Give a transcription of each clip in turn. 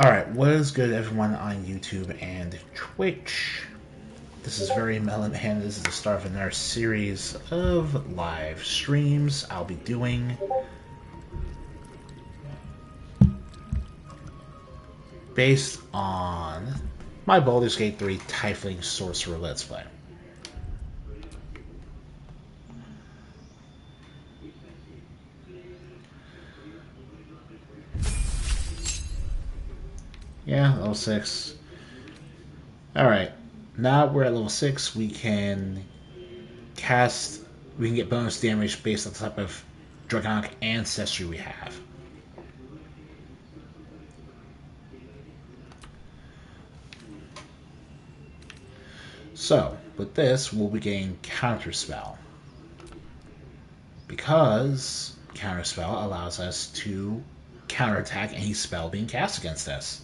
Alright, what is good, everyone on YouTube and Twitch? This is Very Melon, and this is the start of another series of live streams I'll be doing. Based on my Baldur's Gate 3 Tiefling Sorcerer Let's Play. Yeah, level 6. Alright, now we're at level 6, we can get bonus damage based on the type of draconic ancestry we have. So, with this, we'll be getting Counterspell. Because Counterspell allows us to counterattack any spell being cast against us.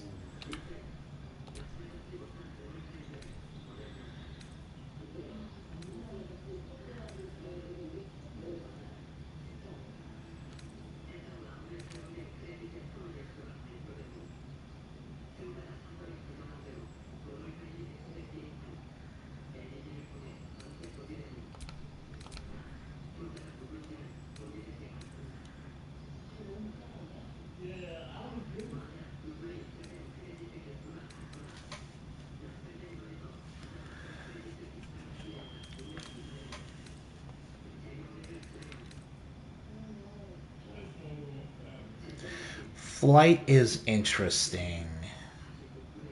Flight is interesting,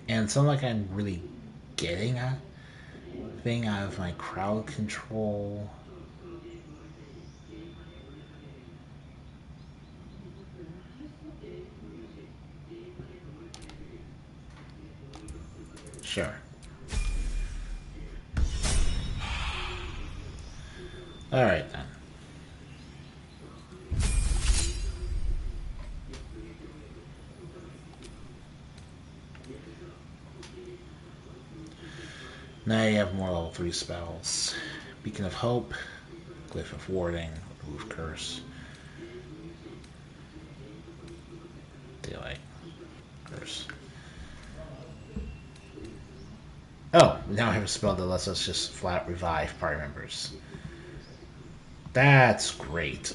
and it's not like I'm really getting a thing out of my crowd control. Sure. Alright then. Now you have more level 3 spells. Beacon of Hope, Glyph of Warding, Remove Curse, Daylight, Curse. Oh, now I have a spell that lets us just flat revive party members. That's great.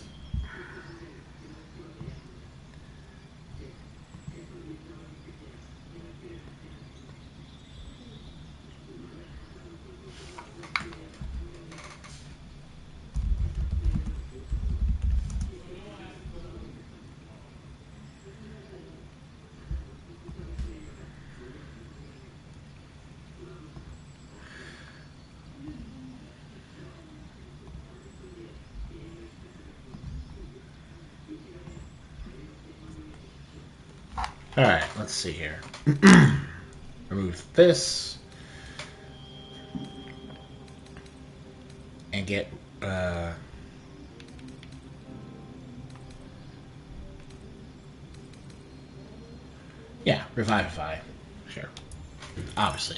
Alright, let's see here. Remove this. And get, yeah, Revivify. Sure. Obviously.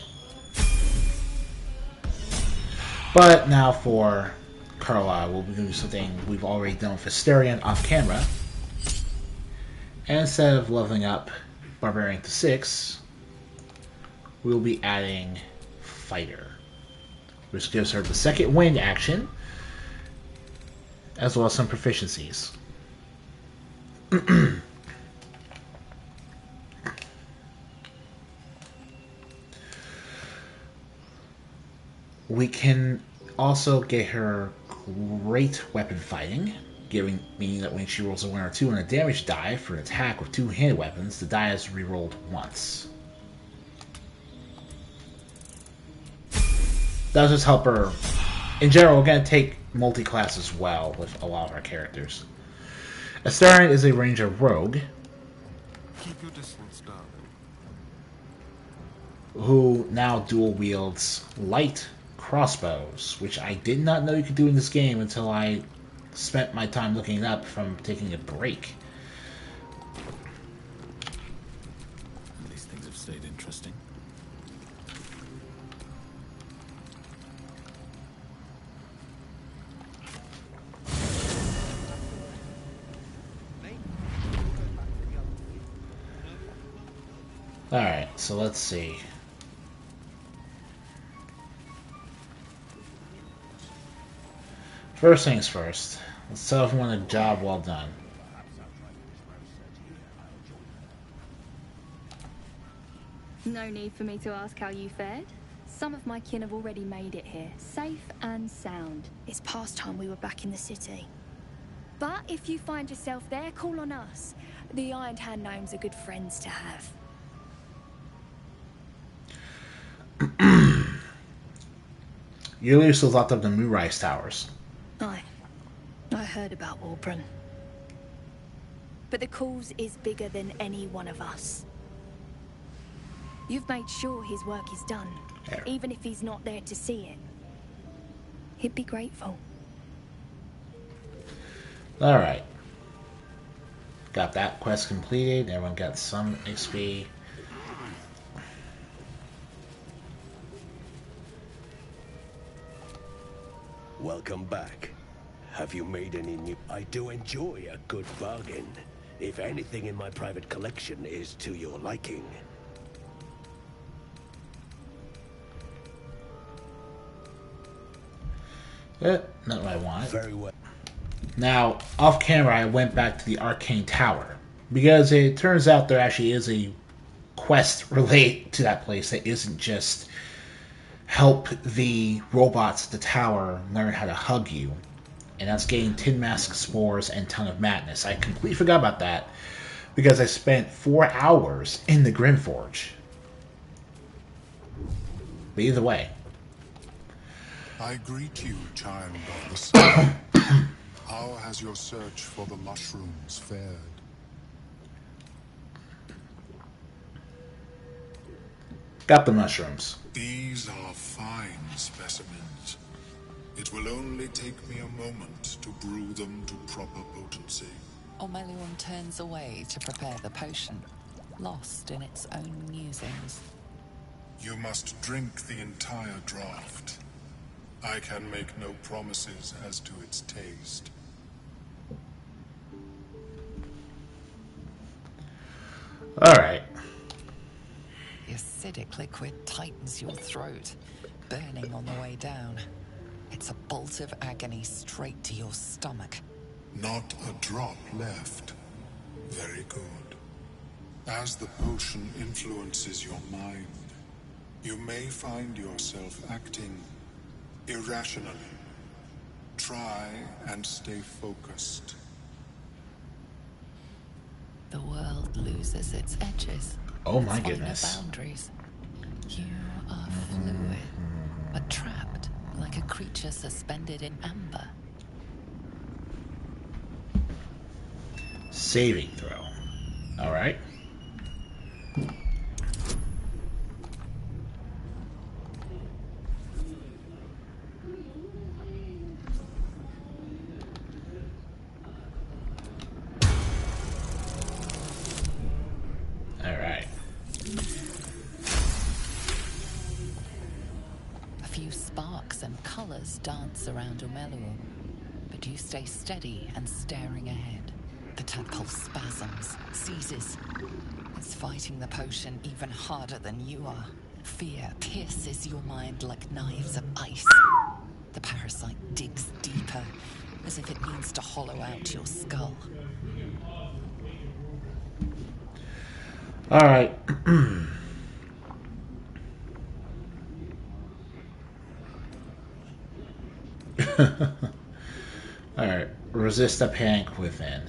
But now for Carlisle, we'll be doing something we've already done with Asterion off camera. And instead of leveling up Barbarian to 6, we'll be adding Fighter, which gives her the second wind action, as well as some proficiencies. We can also get her great weapon fighting, meaning that when she rolls a 1 or 2 on a damage die for an attack with 2-handed weapons, the die is rerolled once. That'll just help her. In general, we're going to take multi-class as well with a lot of our characters. Asterion is a ranger rogue. Keep your distance, darling. Who now dual wields light crossbows, which I did not know you could do in this game until I spent my time looking it up from taking a break. These things have stayed interesting. Alright, so let's see. First things first. Let's tell everyone a job well done. No need for me to ask how you fared. Some of my kin have already made it here, safe and sound. It's past time we were back in the city. But if you find yourself there, call on us. The Iron Hand gnomes are good friends to have. Julius was locked up in the Moonrise Towers. I heard about Warbrun. But the cause is bigger than any one of us. You've made sure his work is done, even if he's not there to see it. He'd be grateful. Alright. Got that quest completed. Everyone got some XP. Welcome back. Have you made any new... I do enjoy a good bargain. If anything in my private collection is to your liking. Not what I want. Very well. Now, off camera, I went back to the Arcane Tower. Because it turns out there actually is a quest related to that place that isn't just help the robots at the tower learn how to hug you. And that's getting Tin Mask Spores and Tongue of Madness. I completely forgot about that because I spent 4 hours in the Grimforge. But either way. I greet you, child of the sun. How has your search for the mushrooms fared? Got the mushrooms. These are fine specimens. It will only take me a moment to brew them to proper potency. Omelion turns away to prepare the potion, lost in its own musings. You must drink the entire draught. I can make no promises as to its taste. Alright. The acidic liquid tightens your throat, burning on the way down. It's a bolt of agony straight to your stomach. Not a drop left. Very good. As the potion influences your mind, you may find yourself acting irrationally. Try and stay focused. The world loses its edges. Oh my its goodness. Finer boundaries. You are fluid, but trapped like a creature suspended in amber. Saving throw. Alright. Alright. A few sparks and colors dance around Omeluum, but you stay steady and staring ahead. The tadpole spasms, seizes. It's fighting the potion even harder than you are. Fear pierces your mind like knives of ice. The parasite digs deeper, as if it means to hollow out your skull. Alright. Alright. Resist the panic within.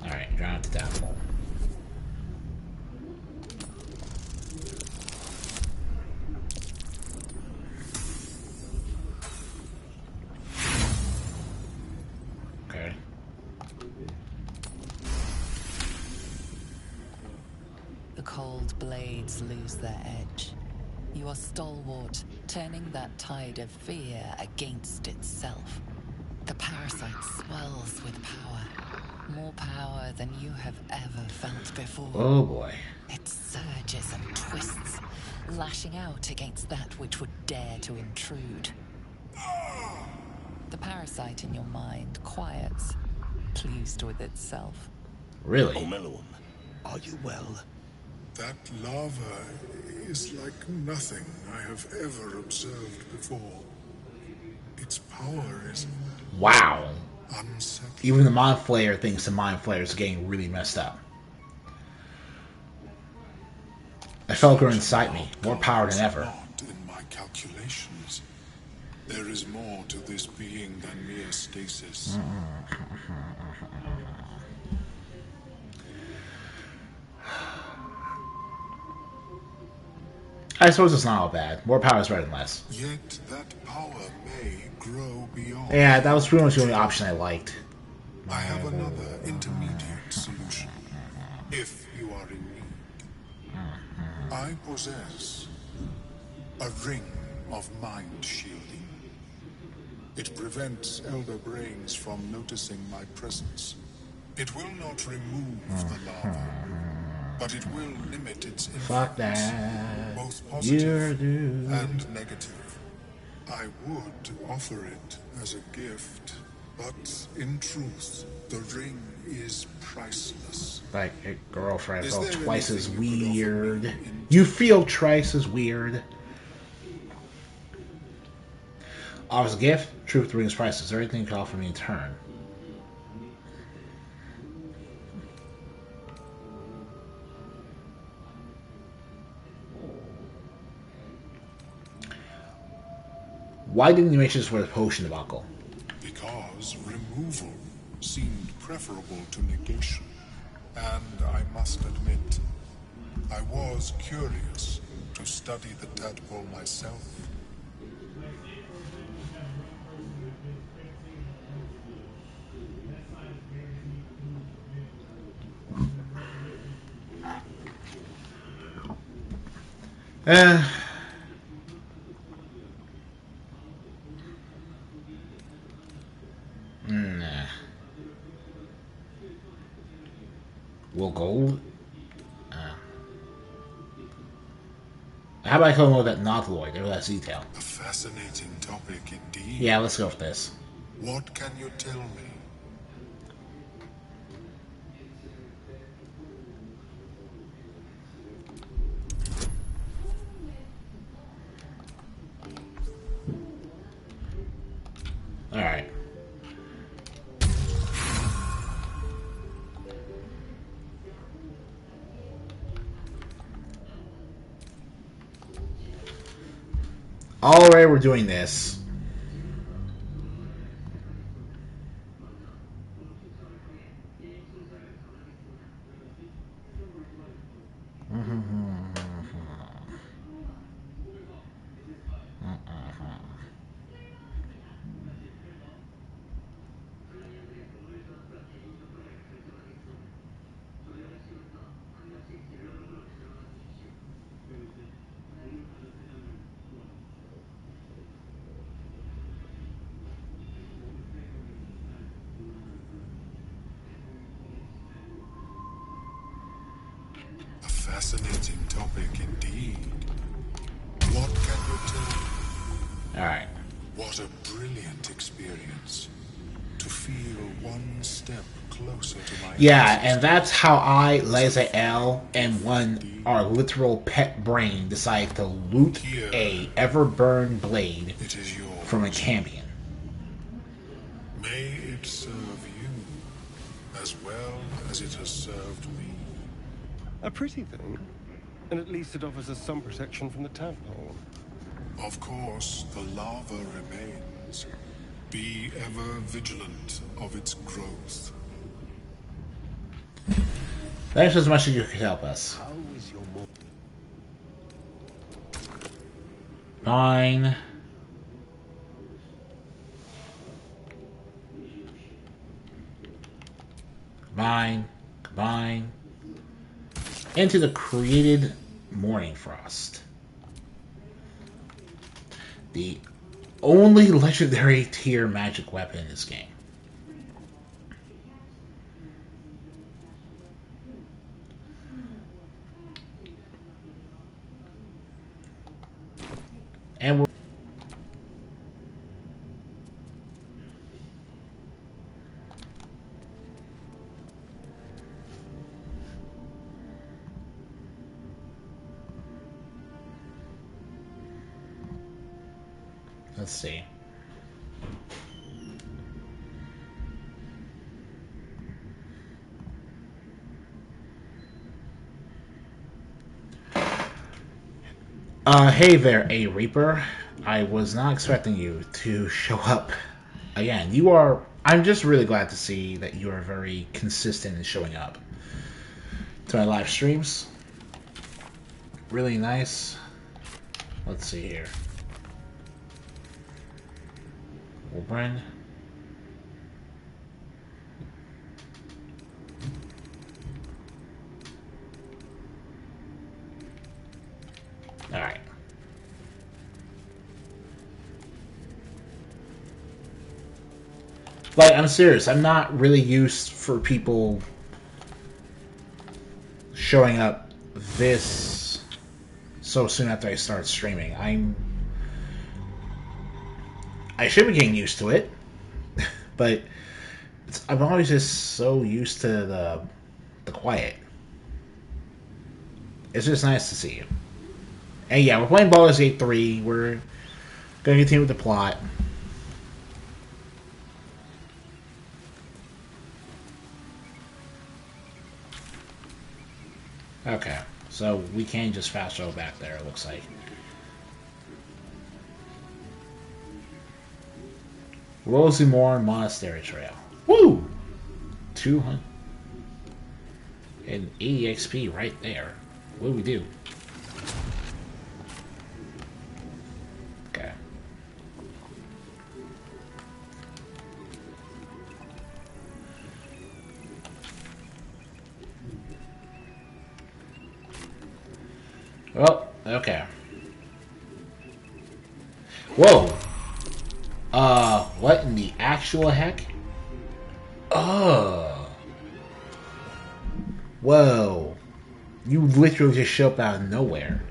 Alright, drown to downfall. Okay. The cold blades lose their edge. You are stalwart, turning that tide of fear against itself. The parasite swells with power. More power than you have ever felt before. Oh boy. It surges and twists, lashing out against that which would dare to intrude. The parasite in your mind quiets, pleased with itself. Really? Omeluum, are you well? That lava is like nothing I have ever observed before. Its power is Wow. unsettling. Even the Mind Flayer thinks the Mind Flayer is getting really messed up. I felt her inside me, more power than ever. Not in my calculations. There is more to this being than mere stasis. I suppose it's not all bad. More power is better than less. Yet that power may grow beyond. Yeah, that was pretty much the only option I liked. I have another intermediate solution. If you are in need. I possess a ring of mind shielding. It prevents elder brains from noticing my presence. It will not remove the lava, but it will limit its influence. Fuck that. Both positive Dude. and negative. I would offer it as a gift, but in truth, the ring is priceless. Like a girlfriend felt there twice as anything you could offer weird. me in- You feel twice as weird. Offers a gift, truth, the ring is priceless. Is there anything you can offer me in turn? Why didn't you mention this with a potion debacle? Because removal seemed preferable to negation. And I must admit, I was curious to study the tadpole myself. Nah. Will gold? How about I come with that Nautiloid? There's less detail. A fascinating topic indeed. Yeah, let's go with this. What can you tell me? Alright. Alright, we're doing this. A fascinating topic indeed. What can you tell me? Alright. What a brilliant experience. To feel one step closer to my Yeah, and that's how I, Liza L, and one our literal pet brain decided to loot a Everburn blade It is yours. from a Cambion. May it serve you as well as it has served me. A pretty thing. And at least it offers us some protection from the tadpole. Of course, the lava remains. Be ever vigilant of its growth. That's as much as you can help us. How is your mo- Fine. Combine. Into the created Morning Frost. The only legendary tier magic weapon in this game. And we're Let's see. Hey there, A Reaper. I was not expecting you to show up again. I'm just really glad to see that you are very consistent in showing up to my live streams. Really nice. Let's see here. Wolbrin. Alright. Like, I'm serious. I'm not really used for people showing up this so soon after I start streaming. I should be getting used to it, but I'm always just so used to the quiet. It's just nice to see you. And yeah, we're playing Baldur's Gate 3. We're going to continue with the plot. Okay, so we can just fast travel back there, it looks like. Rosemore Monastery Trail. Woo! 200. And 80 XP right there. What do we do? Okay. Well, okay. Whoa! What in the actual heck? Oh. Whoa. You literally just show up out of nowhere.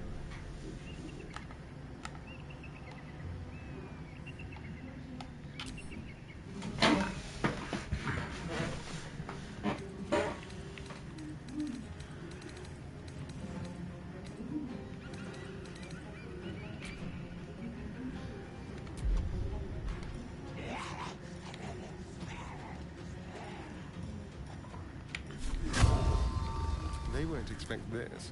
They won't expect this.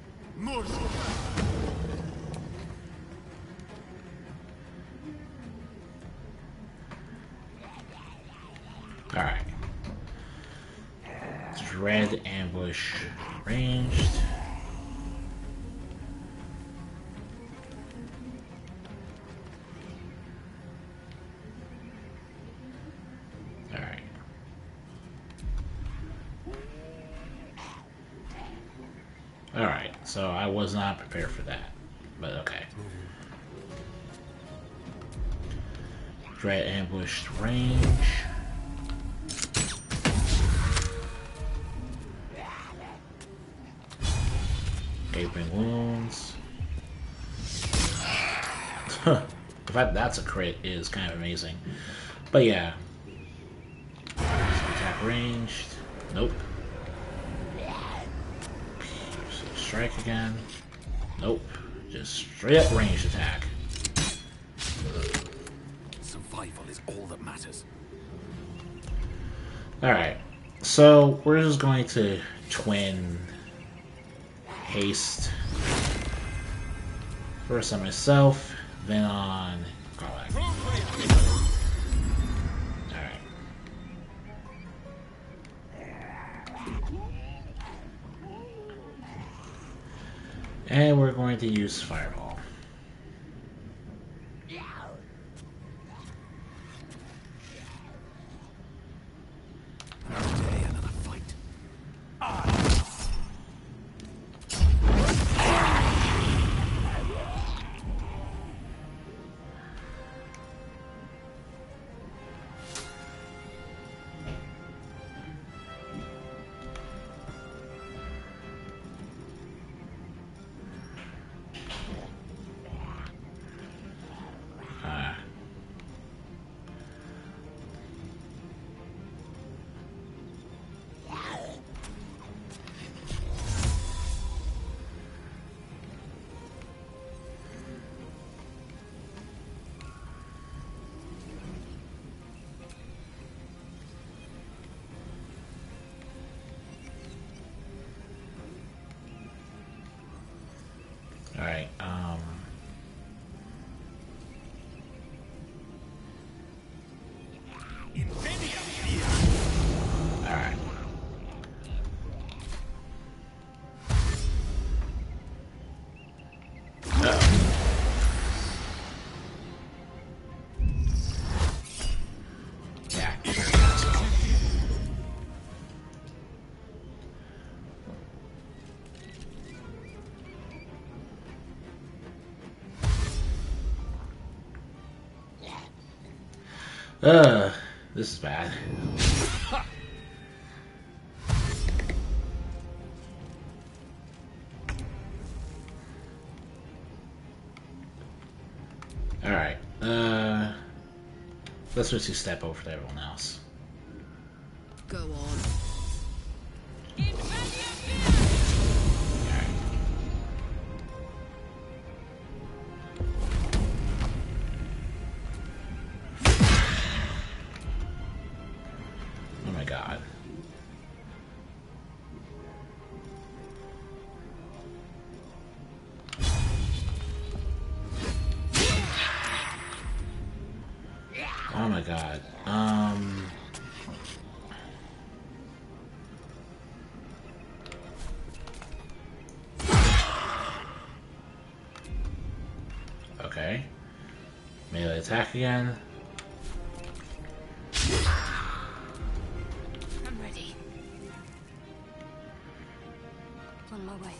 Alright. Dread ambush ranged. Alright. Alright, so I was not prepared for that. But okay. Dread ambushed range. Gaping wounds. The fact that's a crit is kind of amazing. But yeah. Attack ranged. Nope. Strike again. Nope. Just straight up ranged attack. Survival is all that matters. Alright. So we're just going to twin haste. First on myself, then on Karlach. Alright. And we're going to use Fireball. Today, another fight. Alright, alright. Yeah. This is bad. Alright, let's just step over to everyone else. Go on. Alright. Oh my god. Oh my god. Okay. Melee attack again. I'm ready. On my way.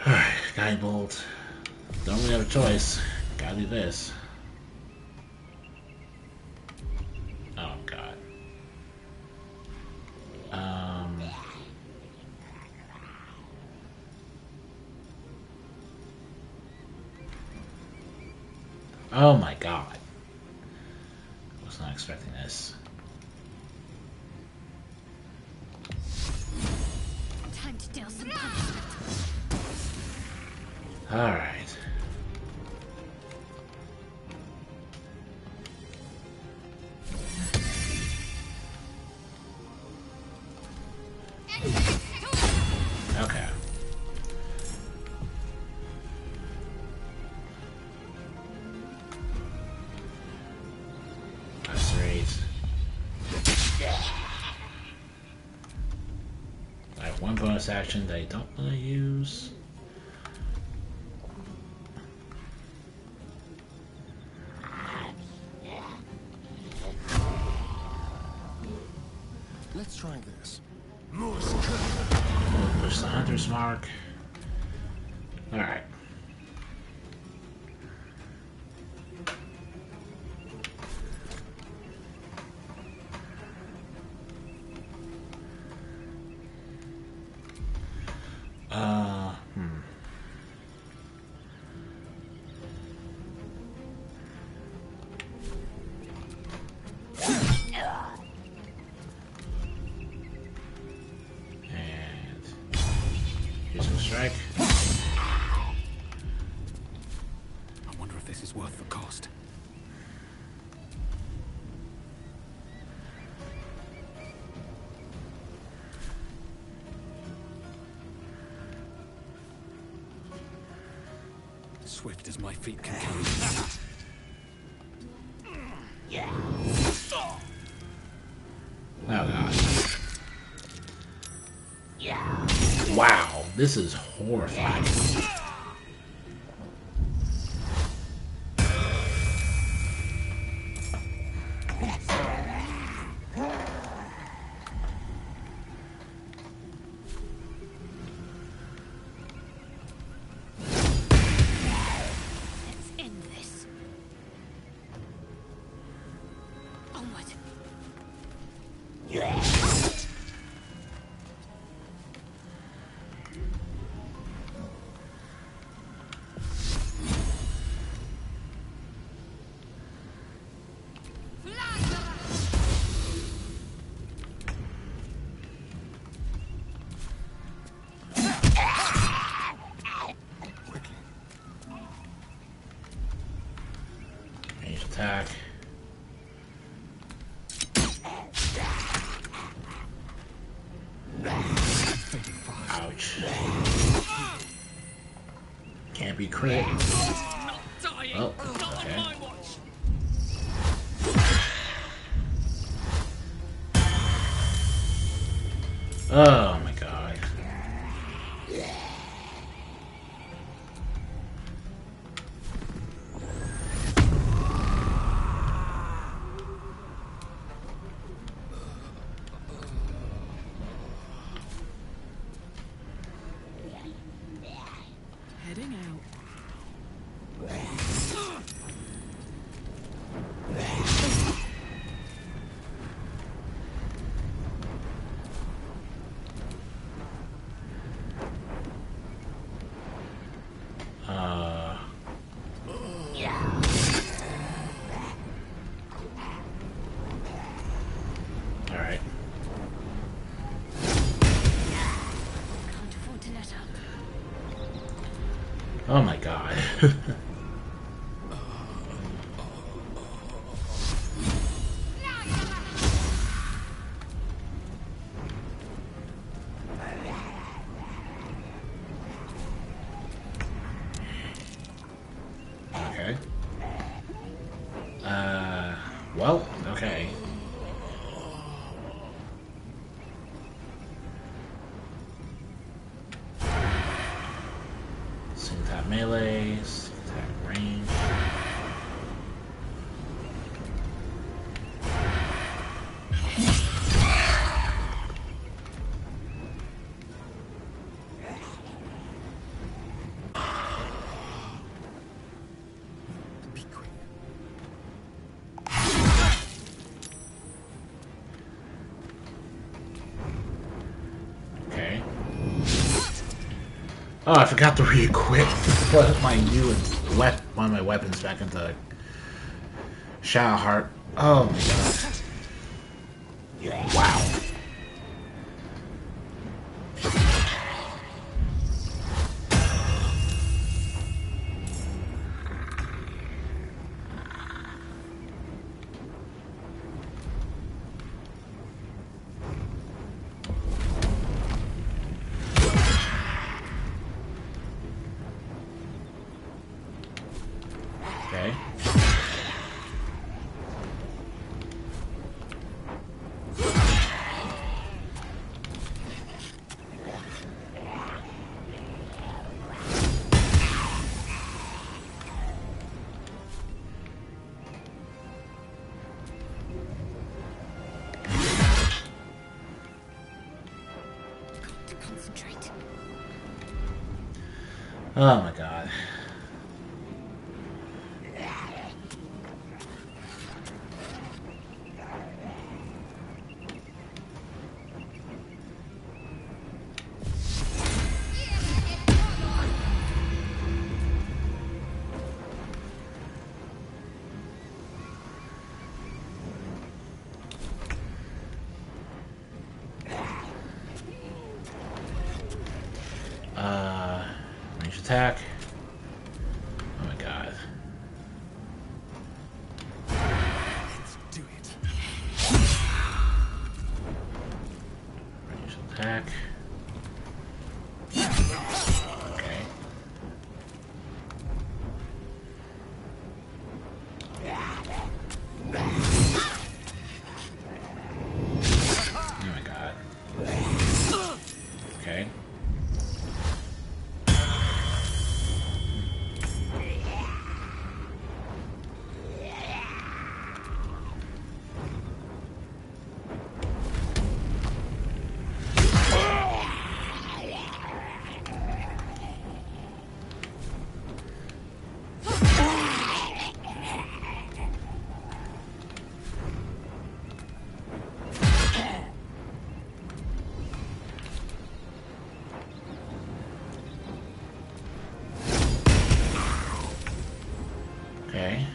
Alright, Guide Bolt. Don't really have a choice. Gotta do this. Oh god. Oh my god. I was not expecting this. Time to deal some punishment. Alright. Okay. Lacerate. I have one bonus action that I don't want to use. Let's try this. Push the Hunter's Mark. Alright. And here's a strike. I wonder if this is worth the cost. Swift as my feet can carry me. Oh god. Wow, this is horrifying. Let's end this. Onward. Range attack. be crit. Oh, okay. Oh my god. Heading out. Alright. Can't afford to let up. Oh my god. Okay. Well, okay. Single tap melee, single tap range. Be quick. Okay. Oh, I forgot to re-equip put my new one of my weapons back into Shadowheart. Oh my god. Wow. Okay. To concentrate. Oh my god. Range attack. Oh my god. Let's do it. Range attack. Okay. Oh my god. Okay. Okay.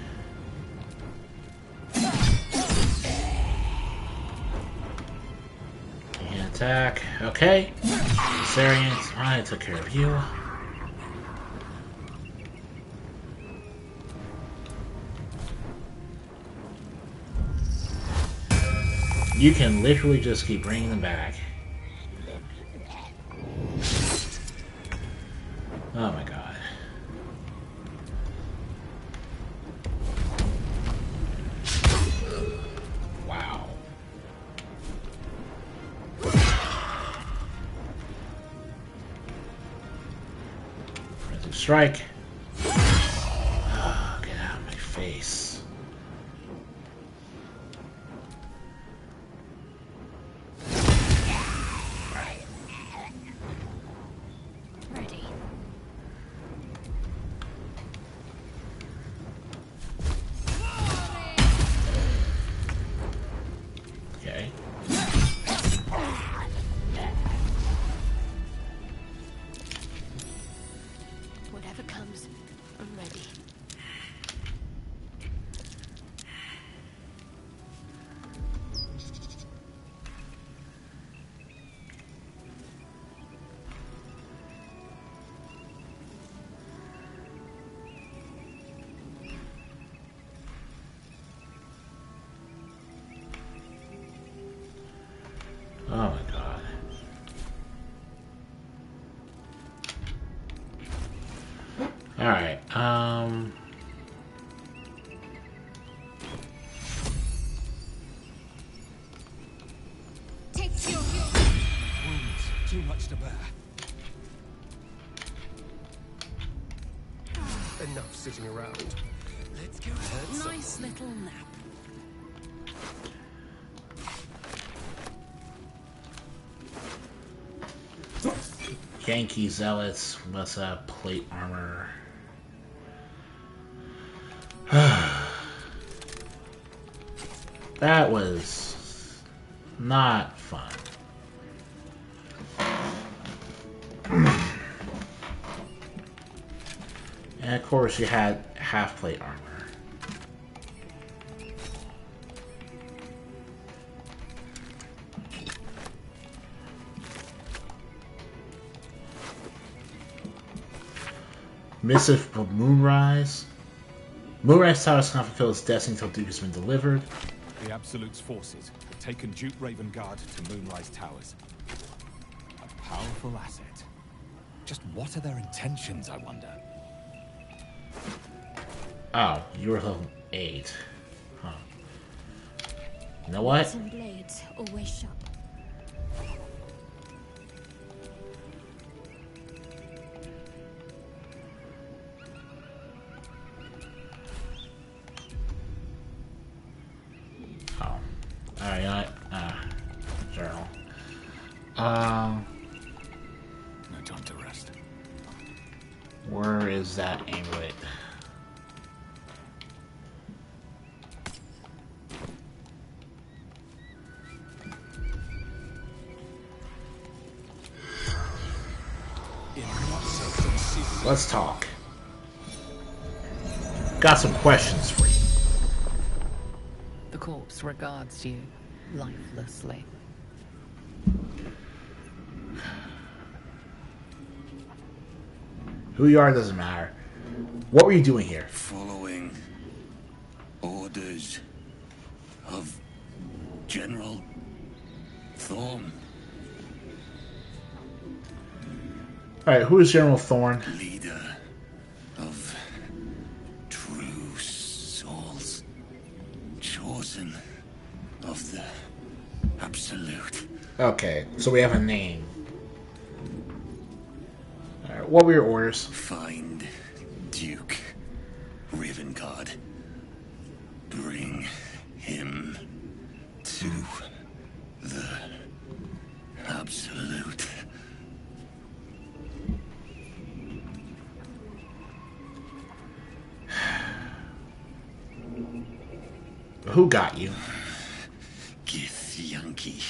Hand attack. Okay. Sarians, I took care of you. You can literally just keep bringing them back. Oh my god. strike. Oh, get out of my face. Ready. Okay. Whatever comes, I'm ready. Oh my god. Alright, Take your Wounds, too much to bear. Enough sitting around. Let's go hurt some. Nice little nap. Yankee Zealots, must have plate armor. That was not fun. And of course you had half plate armor. Missive from Moonrise. Moonrise Tower is not fulfilled its destiny until Duke has been delivered. The Absolute's forces have taken Duke Ravengard to Moonrise Towers. A powerful asset. Just what are their intentions, I wonder? Oh, you're level 8. Huh. You know what? Some blades always sharp. Oh. Alright, you know what? Journal. No time to rest. Where is that amulet? Let's talk. Got some questions for you. The corpse regards you lifelessly. Who you are doesn't matter. What were you doing here? Following orders of General Thorn, Alright, who is General Thorn? leader of true souls, chosen of the Absolute. Okay, so we have a name. Alright, what were your orders? Find Duke Ravengard. Bring him to the Absolute. Who got you? Githyanki.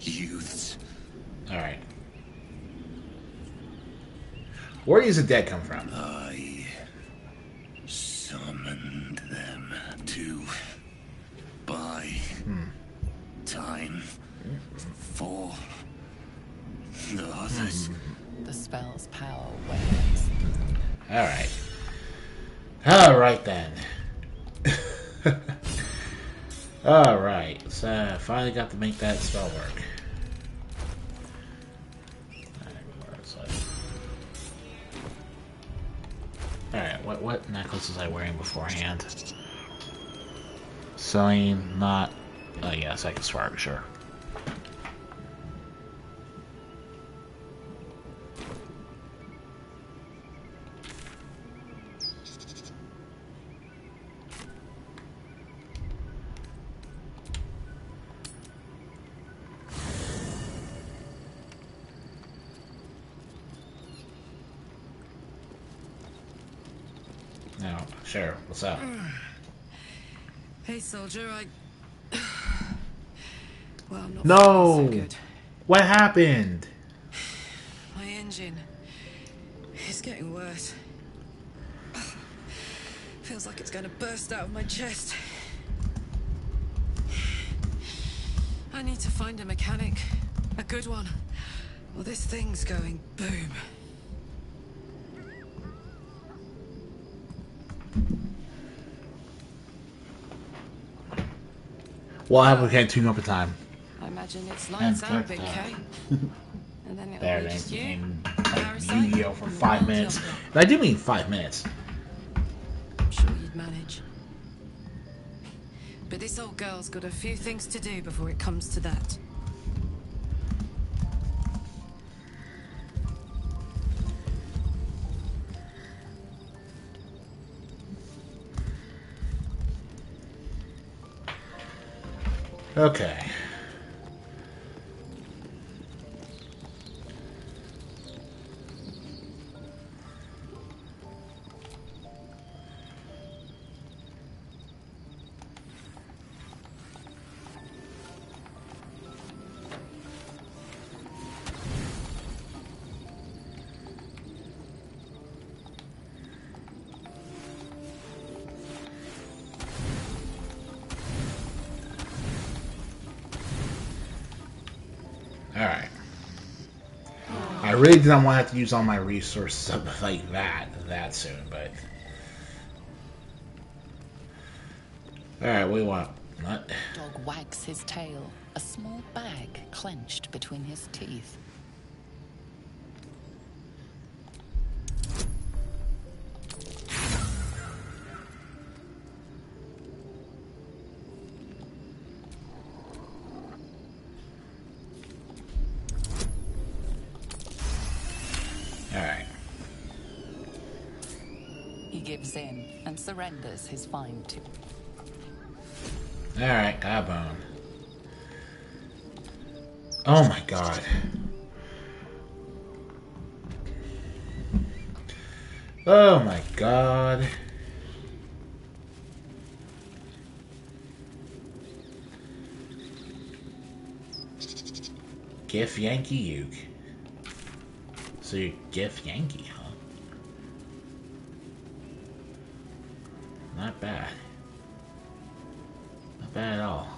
Youths. Alright. Where does the dead come from? I summoned them to buy time for the others. The spell's power wanes. Alright. Alright then. Alright, so I finally got to make that spell work. Alright, what necklace was I wearing beforehand? Sewing, not... Oh yeah, second spark, sure. sure. What's up? Hey, soldier, well, I'm not No! so good. What happened? My engine. It's getting worse. Feels like it's going to burst out of my chest. I need to find a mechanic. A good one. Well, this thing's going boom. Well, we can't tune up in time. I imagine it's lights out, Big K. And then it'll There, be then just you, came Parasite, Yu-Gi-Oh for and 5 the minutes. world And I do mean 5 minutes. I'm sure you'd manage. But this old girl's got a few things to do before it comes to that. Okay. Alright. I really did not want to have to use all my resources up like that soon, but... Alright, what do you want? What? Dog wags his tail, a small bag clenched between his teeth. Alright. He gives in and surrenders his fine tooth. Alright, got a bone. Oh my god. Oh my god. Githyanki Uke. So you're Githyanki, huh? Not bad. Not bad at all.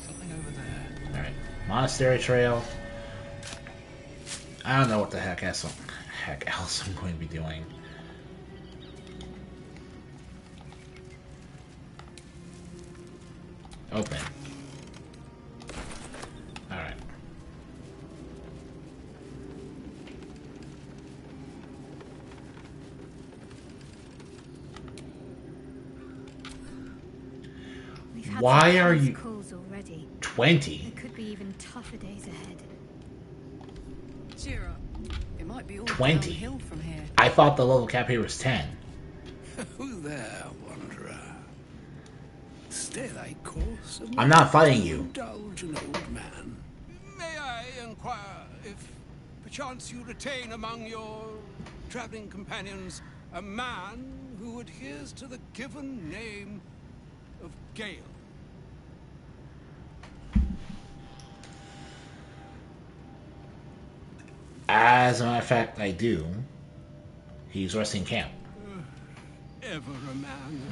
Something over there. Alright. Monastery Trail. I don't know what the heck else I'm going to be doing. Open. Alright. Why are you... calls already. 20? There could be even tougher days ahead. Cheer up. It might be all 20. downhill from here. I thought the level cap here was 10. Who there, wanderer? Stay thy course. I'm not fighting you. Indulge an old man. May I inquire if perchance you retain among your traveling companions a man who adheres to the given name of Gale? As a matter of fact, I do. He's resting camp. Ever a man.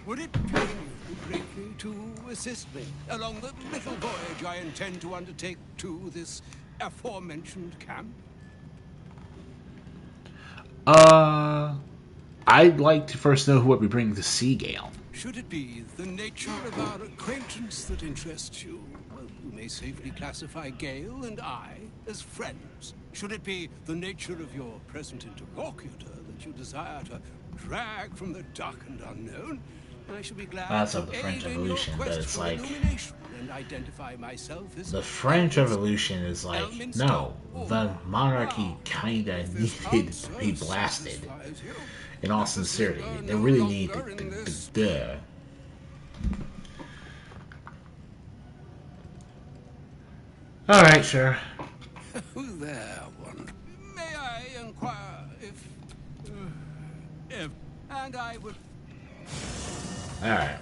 Would it pain you greatly to assist me along the little voyage I intend to undertake to this aforementioned camp? I'd like to first know who would be bringing the Sea Gale. Should it be the nature of our acquaintance that interests you, well, you may safely classify Gale and I as friends. Should it be the nature of your present interlocutor that you desire to drag from the dark and unknown, I should be glad That's to of the French aid in your Revolution, but quest it's for like... illumination and identify myself as The French Revolution is like, no, the monarchy kinda needed to be blasted. In all sincerity, they really need the Alright, sure. Who there, one? May I inquire if... And I would... Alright.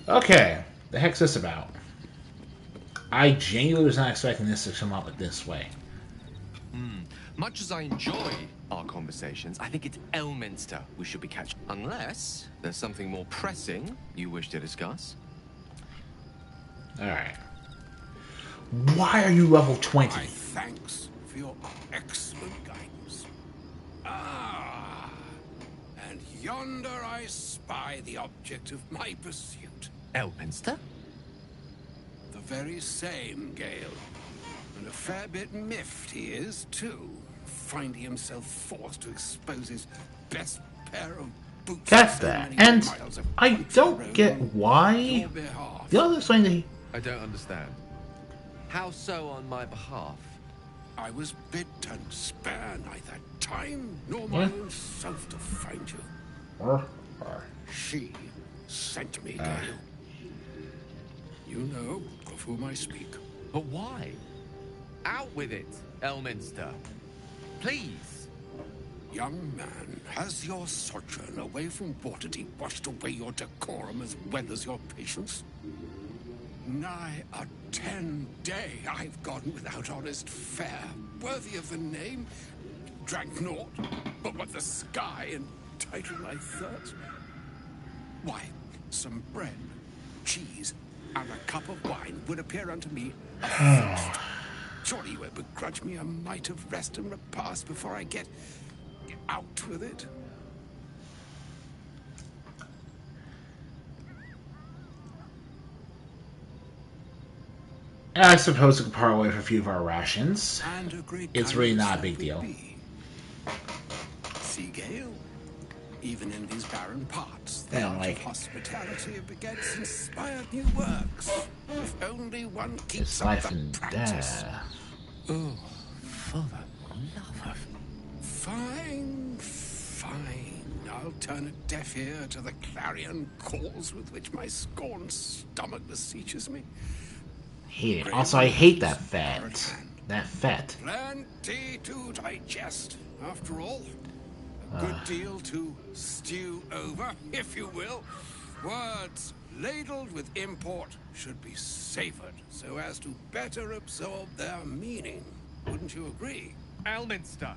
Okay. The heck's this about? I genuinely was not expecting this to come up this way. Much as I enjoy our conversations, I think it's Elminster we should be catching. Unless there's something more pressing you wish to discuss. Alright. Why are you level 20? My thanks for your excellent guidance. Ah, and yonder I spy the object of my pursuit. Elminster? The very same, Gale. And a fair bit miffed he is, too. Finding himself forced to expose his best pair of boots. That's that. And I don't get why. The other thing that I don't understand. How so on my behalf? I was bid to spare neither time nor my own self to find you. She sent me, Gale. You know of whom I speak. But why? Out with it, Elminster. Please. Young man, has your sojourn away from Waterdeep washed away your decorum as well as your patience? Nigh a 10-day I've gone without honest fare, worthy of the name. Drank naught, but what the sky entitled my thirst. Why, some bread, cheese, and a cup of wine would appear unto me a feast. Surely you would begrudge me a mite of rest and repast before I get out with it. I suppose we could part away for a few of our rations. It's really not a big deal. See, Gale, even in these barren parts, the art of hospitality begets inspired new works. If only one keeps up the practice. Oh, for the love of... Fine, fine. I'll turn a deaf ear to the clarion calls with which my scorned stomach beseeches me. Hate it. Also, I hate that fat. That fat. Plenty to digest, after all. A good deal to stew over, if you will. Words ladled with import should be savored so as to better absorb their meaning. Wouldn't you agree? Elminster.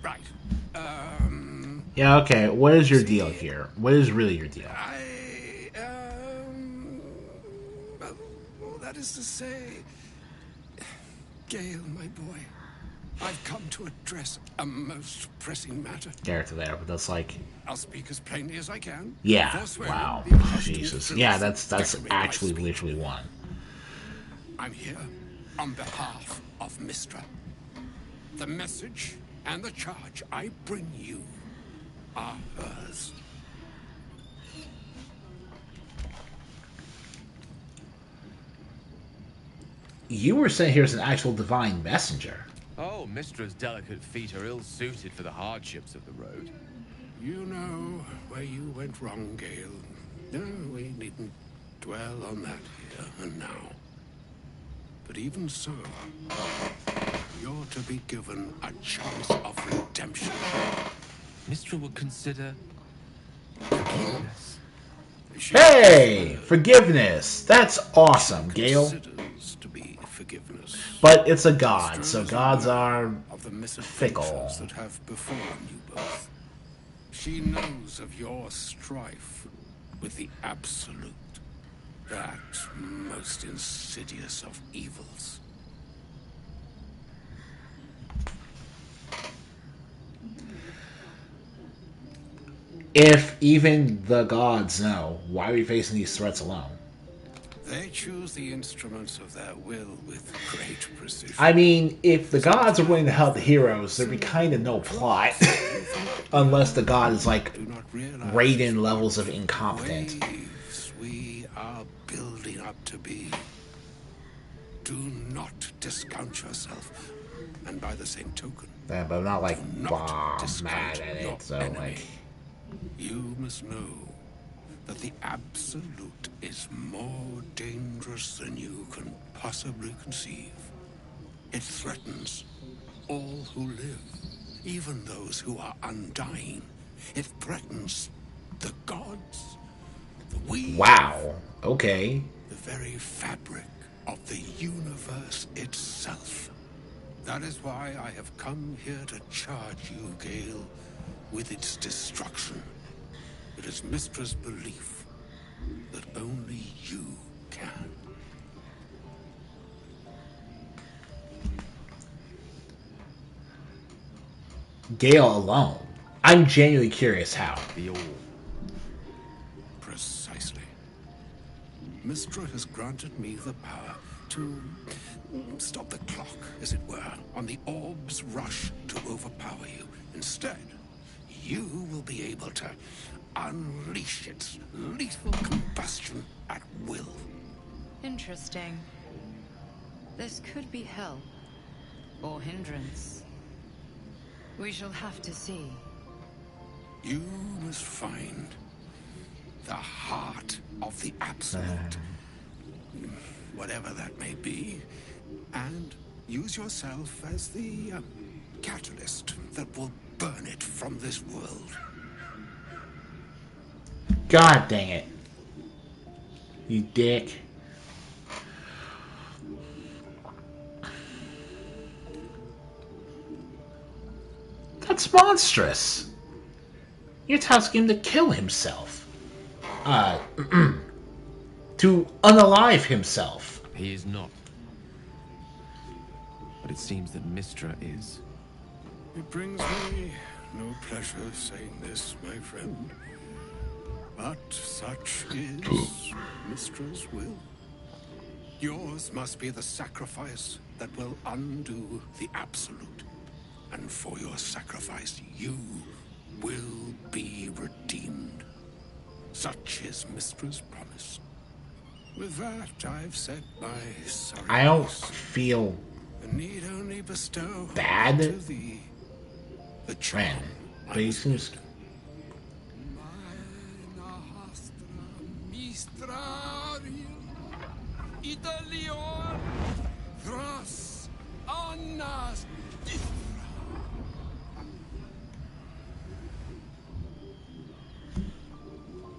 Right. Yeah, okay. What is your deal here? What is really your deal? That is to say, Gale, my boy, I've come to address a most pressing matter. Character there, but that's like... I'll speak as plainly as I can. Yeah, wow. Jesus. Yeah, that's actually literally one. I'm here on behalf of Mystra. The message and the charge I bring you are hers. You were saying here's an actual divine messenger. Oh, Mystra's delicate feet are ill-suited for the hardships of the road. You know where you went wrong, Gale. No, we needn't dwell on that here and now. But even so, you're to be given a chance of redemption. Mystra would consider forgiveness. Hey! Forgiveness! That's awesome, Gale. To be forgiveness. But it's a god, so gods are fickle. That have befallen you both. She knows of your strife with the Absolute, that most insidious of evils. If even the gods know, why are we facing these threats alone? They choose the instruments of their will with great precision. I mean, if the gods are willing to help the heroes, there'd be kind of no plot. Unless the god is like Raiden levels of incompetent. Waves we are building up to be. Do not discount yourself. And by the same token, Yeah, but I'm not like mad at it, so enemy. like... You must know that the Absolute is more dangerous than you can possibly conceive. It threatens all who live, even those who are undying. It threatens the gods, the weave. Wow. Okay. The very fabric of the universe itself. That is why I have come here to charge you, Gale, with its destruction. It is Mystra's belief that only you can. Gale alone. I'm genuinely curious how. The all. Precisely. Mystra has granted me the power to stop the clock, as it were, on the orb's rush to overpower you. Instead, you will be able to unleash its lethal combustion at will. Interesting. This could be help. Or hindrance. We shall have to see. You must find the heart of the Absolute, whatever that may be, and use yourself as the catalyst that will burn it from this world. God dang it. You dick. That's monstrous. You're tasking him to kill himself. To unalive himself. He is not. But it seems that Mystra is. It brings me no pleasure saying this, my friend. But such is Mystra's will. Yours must be the sacrifice that will undo the Absolute. And for your sacrifice, you will be redeemed. Such is Mystra's promise. With that, I've said my sorry. I don't feel need only bestow bad. To thee the charm. But he seems.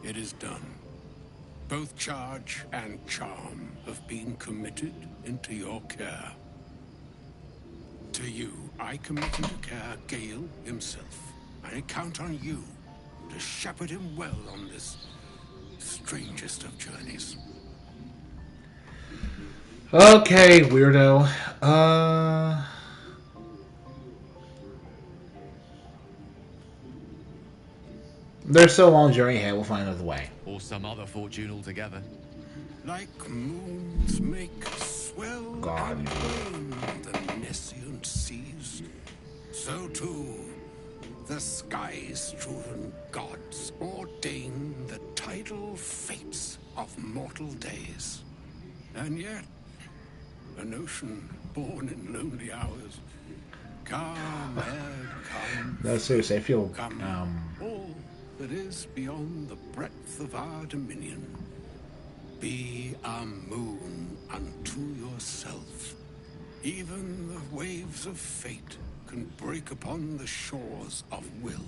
It is done. Both charge and charm have been committed into your care. To you, I commit into care Gale himself. I count on you to shepherd him well on this strangest of journeys. Okay, weirdo. There's still a long journey ahead. We'll find another way. Or some other fortune altogether. Like moons make swell and wane the nescient seas, so too the sky-strewn gods ordain the tidal fates of mortal days. And yet, an ocean born in lonely hours, come ebb, come. No, seriously, I feel all that is beyond the breadth of our dominion. Be a moon unto yourself. Even the waves of fate can break upon the shores of will.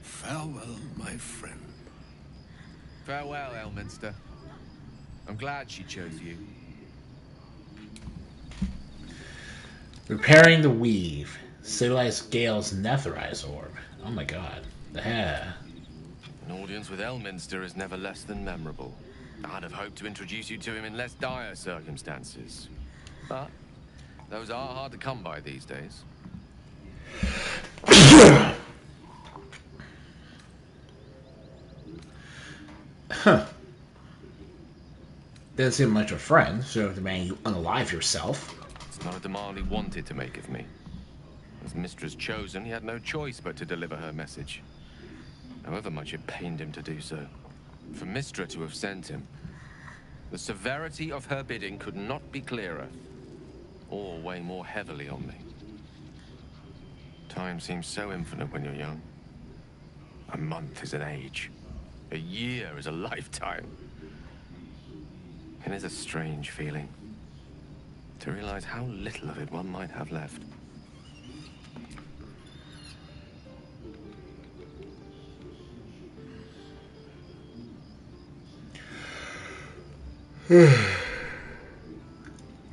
Farewell, my friend. Farewell, Elminster. I'm glad she chose you. Repairing the weave. Stabilize Gale's Netherized orb. Oh my god. The hair. An audience with Elminster is never less than memorable. I'd have hoped to introduce you to him in less dire circumstances. But those are hard to come by these days. Huh. Doesn't seem much of a friend, so demanding you unalive yourself. It's not a demand he wanted to make of me. As Mistress chosen, he had no choice but to deliver her message. However much it pained him to do so. For Mystra to have sent him, the severity of her bidding could not be clearer, or weigh more heavily on me. Time seems so infinite when you're young. A month is an age. A year is a lifetime. It is a strange feeling to realize how little of it one might have left.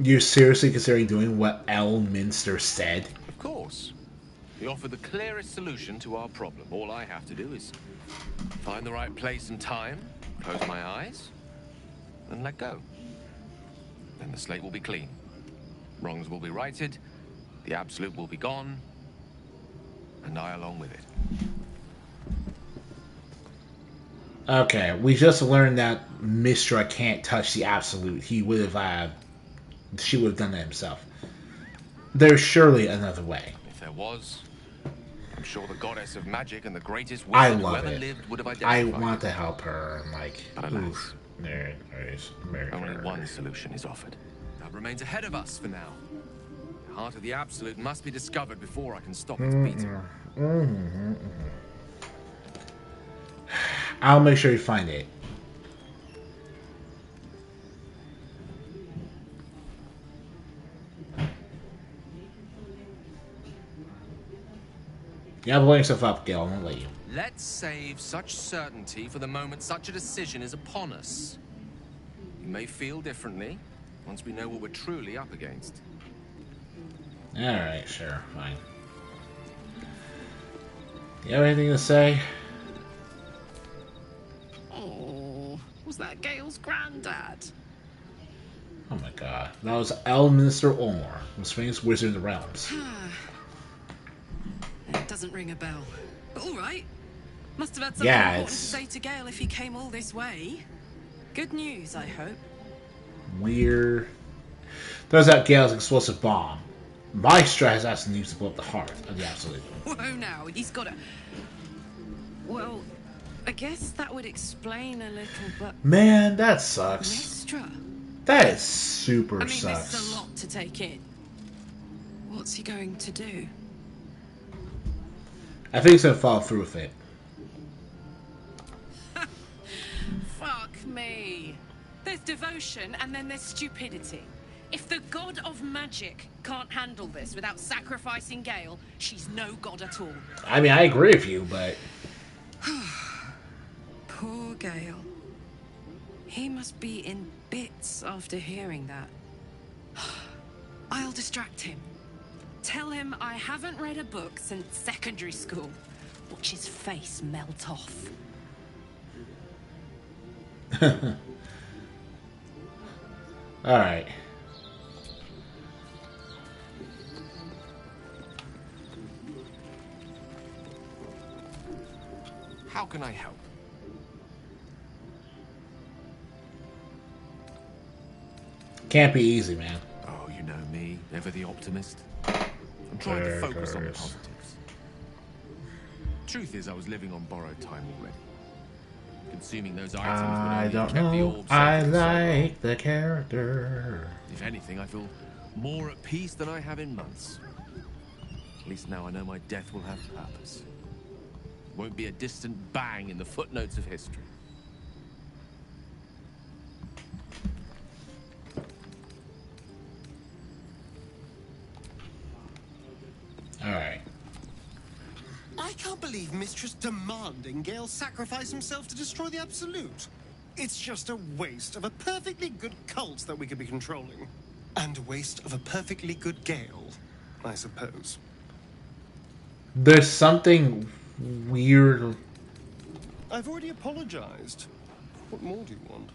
You're seriously considering doing what Elminster said? Of course. He offered the clearest solution to our problem. All I have to do is find the right place and time, close my eyes, and let go. Then the slate will be clean. Wrongs will be righted, the absolute will be gone, and I along with it. Okay, we just learned that Mystra can't touch the absolute. He would have, she would have done that himself. There's surely another way. If there was, I'm sure the goddess of magic and the greatest wizard who ever lived would have identified. I want to help her, and like, but alas, only one solution is offered. That remains ahead of us for now. The heart of the absolute must be discovered before I can stop its beating. I'll make sure you find it. Yeah, blow yourself up, Gil. I won't let you. Let's save such certainty for the moment such a decision is upon us. You may feel differently once we know what we're truly up against. Alright, sure, fine. You have anything to say? Oh, was that Gale's granddad? Oh my god. That was Elminster Olmor, the famous wizard of the realms. It doesn't ring a bell. But alright. Must have had something important to say to Gale if he came all this way. Good news, I hope. Weird. Throws out Gale's explosive bomb. Mystra has asked him to use to blow up the heart of the absolute. Whoa, now, he's got a... Well, I guess that would explain a little, but... Man, that sucks. Mystra? That is super sucks. This is a lot to take in. What's he going to do? I think he's going to follow through with it. Fuck me. There's devotion and then there's stupidity. If the god of magic can't handle this without sacrificing Gale, she's no god at all. I mean, I agree with you, but... Poor Gale. He must be in bits after hearing that. I'll distract him. Tell him I haven't read a book since secondary school. Watch his face melt off. Alright. How can I help? Can't be easy, man. Oh, you know me, ever the optimist. I'm trying to focus on the positives. Truth is, I was living on borrowed time already. Consuming those items would only kept the orb. I like the character. If anything, I feel more at peace than I have in months. At least now I know my death will have purpose. It won't be a distant bang in the footnotes of history. Alright. I can't believe Mistress demanding Gale sacrifice himself to destroy the Absolute. It's just a waste of a perfectly good cult that we could be controlling. And a waste of a perfectly good Gale, I suppose. There's something weird. I've already apologized. What more do you want?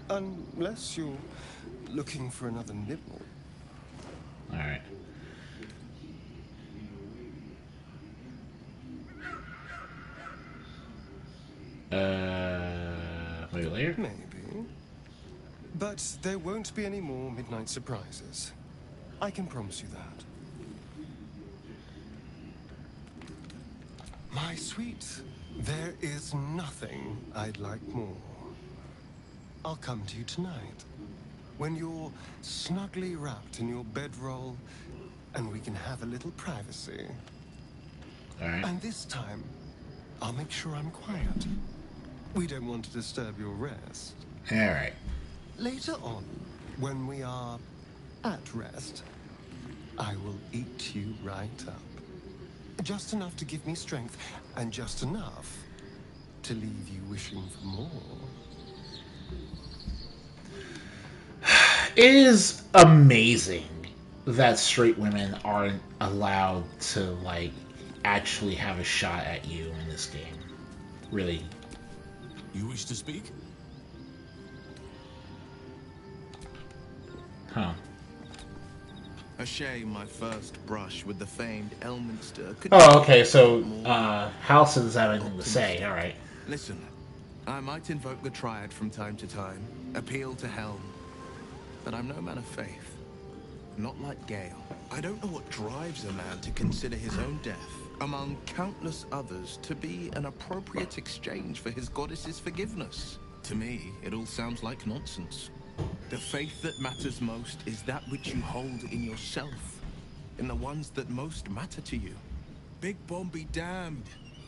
Unless you're looking for another nibble. Alright. Maybe later? Maybe. But there won't be any more midnight surprises. I can promise you that. My sweet, there is nothing I'd like more. I'll come to you tonight, when you're snugly wrapped in your bedroll, and we can have a little privacy. All right. And this time, I'll make sure I'm quiet. We don't want to disturb your rest. Alright. Later on, when we are at rest, I will eat you right up. Just enough to give me strength, and just enough to leave you wishing for more. It is amazing that straight women aren't allowed to, like, actually have a shot at you in this game. Really. You wish to speak? Huh. A shame my first brush with the famed Elminster could... Oh, okay, so, House doesn't have anything to say, alright. Listen, I might invoke the Triad from time to time, appeal to Helm, but I'm no man of faith. Not like Gale. I don't know what drives a man to consider his own death, among countless others, to be an appropriate exchange for his goddess's forgiveness. To me, it all sounds like nonsense. The faith that matters most is that which you hold in yourself, in the ones that most matter to you. Big Bomb be damned.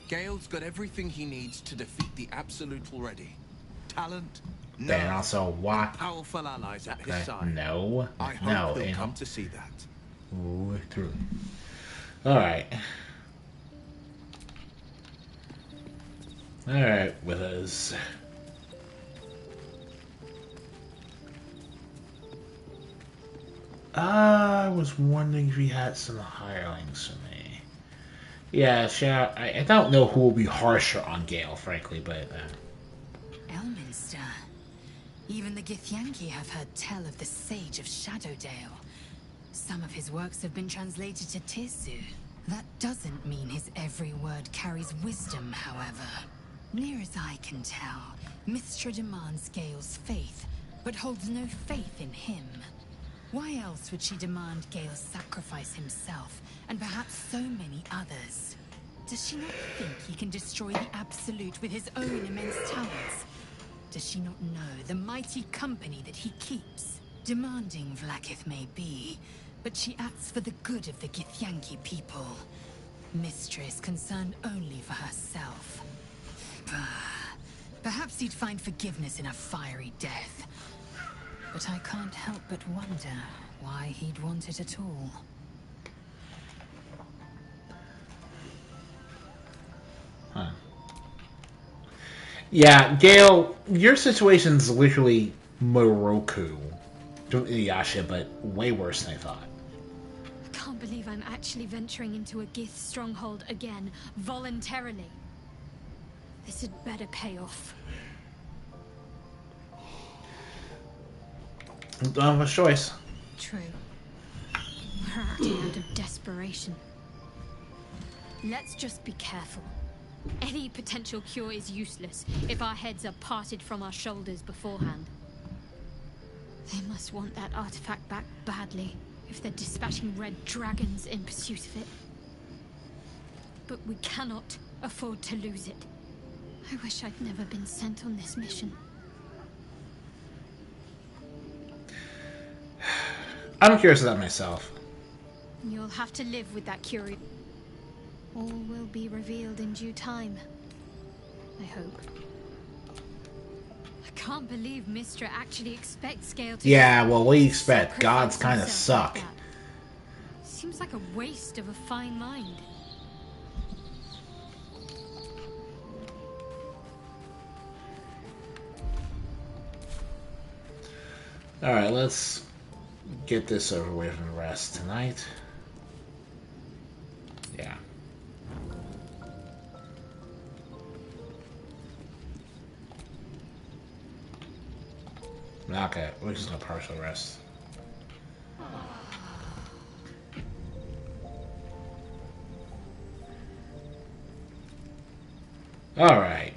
Gale's got everything he needs to defeat the Absolute already. Talent, Then also what? Powerful allies at his side. No. I hope No. he'll come to see that. Ooh, true. Alright. Alright, Withers. I was wondering if you had some hirelings for me. Yeah, sure. I don't know who will be harsher on Gale, frankly, but... Elminster. Even the Githyanki have heard tell of the Sage of Shadowdale. Some of his works have been translated to Tirsu. That doesn't mean his every word carries wisdom, however. Near as I can tell, Mystra demands Gale's faith, but holds no faith in him. Why else would she demand Gale sacrifice himself, and perhaps so many others? Does she not think he can destroy the Absolute with his own immense talents? Does she not know the mighty company that he keeps? Demanding Vlaakith may be, but she acts for the good of the Githyanki people. Mystra is concerned only for herself. Perhaps he'd find forgiveness in a fiery death. But I can't help but wonder why he'd want it at all. Huh. Yeah, Gale, your situation's literally Moroku. Don't Inuyasha, but way worse than I thought. I can't believe I'm actually venturing into a Gith stronghold again, voluntarily. This had better pay off. Don't have a choice. True. We're acting out of desperation. Let's just be careful. Any potential cure is useless if our heads are parted from our shoulders beforehand. They must want that artifact back badly if they're dispatching red dragons in pursuit of it. But we cannot afford to lose it. I wish I'd never been sent on this mission. I'm curious about myself. You'll have to live with that curiosity. All will be revealed in due time. I hope. I can't believe Mystra actually expects Gale to... Yeah, well, what do you expect? Gods kind of suck. Like seems like a waste of a fine mind. Alright, let's get this over with and rest tonight. Yeah. Okay, we're just gonna partial rest. Alright.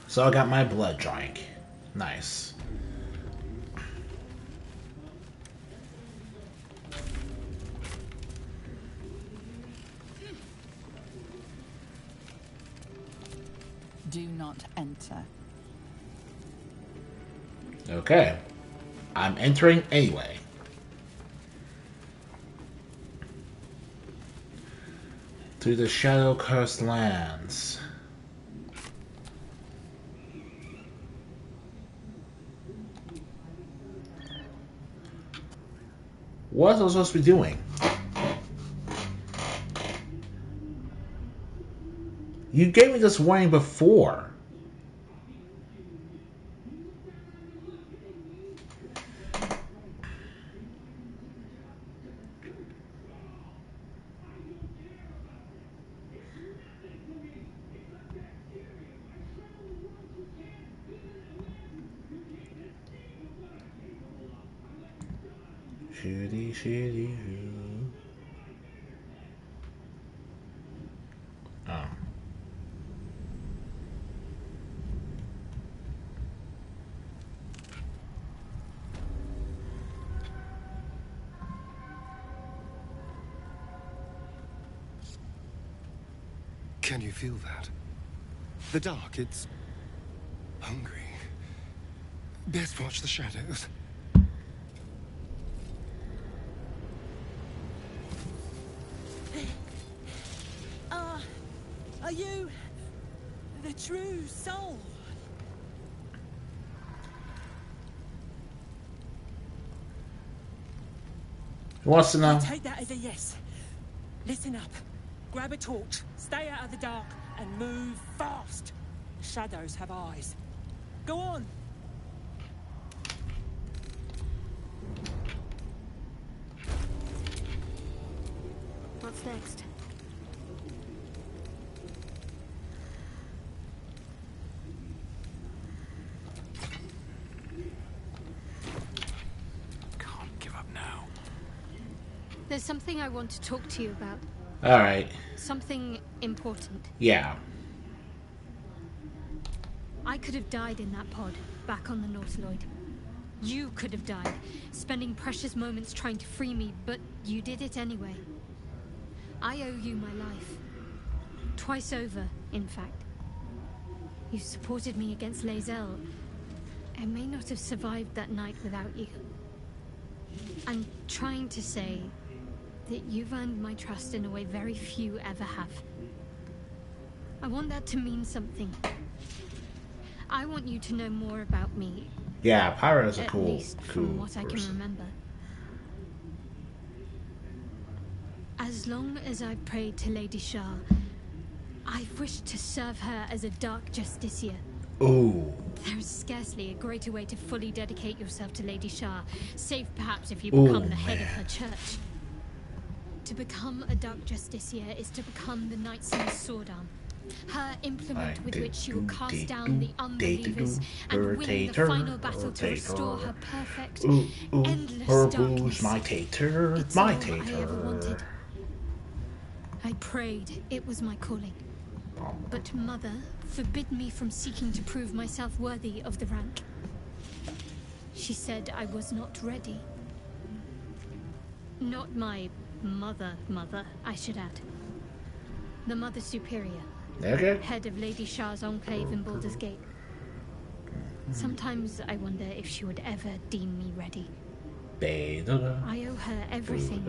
So I got my blood drink. Nice. Do not enter. Okay. I'm entering anyway. To the shadow-cursed lands. What was I supposed to be doing? You gave me this warning before. Shitty, shitty, shitty. Oh. Can you feel that? The dark, it's hungry. Best watch the shadows. Are you the true soul? Who wants to know? I'll take that as a yes. Listen up. Grab a torch, stay out of the dark, and move fast. Shadows have eyes. Go on. What's next? Can't give up now. There's something I want to talk to you about. Alright. Something important. Yeah. I could have died in that pod, back on the North Lloyd. You could have died, spending precious moments trying to free me, but you did it anyway. I owe you my life. Twice over, in fact. You supported me against Lae'zel. I may not have survived that night without you. I'm trying to say that you've earned my trust in a way very few ever have. I want that to mean something. I want you to know more about me. Yeah, Pyro is a at cool, least from what I can person. remember. As long as I've prayed to Lady Shah, I've wished to serve her as a Dark Justiciar. Ooh. There's scarcely a greater way to fully dedicate yourself to Lady Shah, save perhaps if you Ooh, become the head of man. her church. To become a Dark Justiciar is to become the Knight's sword arm. Her implement with which she will cast down the unbelievers and win the final battle to restore her perfect, endless darkness. My tater, It's my all I ever tater. wanted. I prayed it was my calling. But Mother forbid me from seeking to prove myself worthy of the rank. She said I was not ready. Not my mother, I should add. The Mother Superior. Okay. Head of Lady Shah's enclave in Baldur's Gate. Sometimes I wonder if she would ever deem me ready. I owe her everything,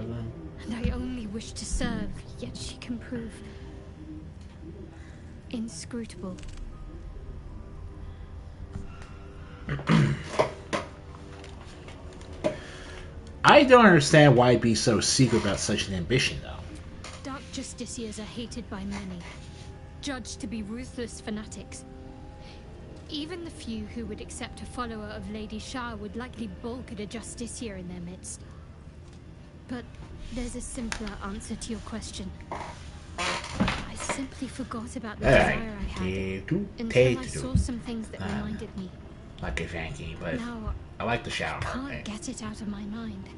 and I only wish to serve, yet she can prove inscrutable. I don't understand why be so secret about such an ambition, though. Dark Justiciars are hated by many, judged to be ruthless fanatics. Even the few who would accept a follower of Lady Shah would likely balk at a Justiciar in their midst. But there's a simpler answer to your question. I simply forgot about the desire I had until I saw some things that reminded me. Like Githyanki, but Now, I like the shower. Can't get it out of my mind.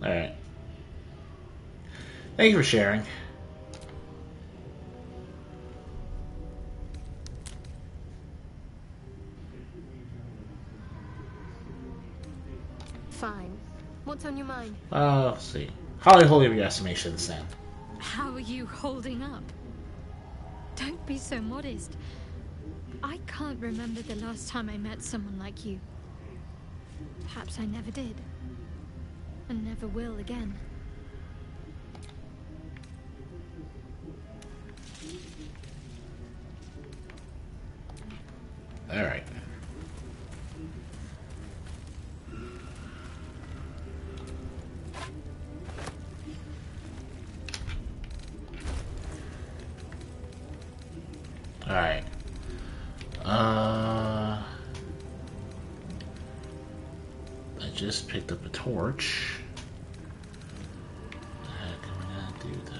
Alright. Thank you for sharing. Fine. What's on your mind? Let's see. Highly holy of your estimations, then. How are you holding up? Don't be so modest. I can't remember the last time I met someone like you. Perhaps I never did. And never will again. Alright. Alright. I just picked up a torch. What the heck am I gonna do with that?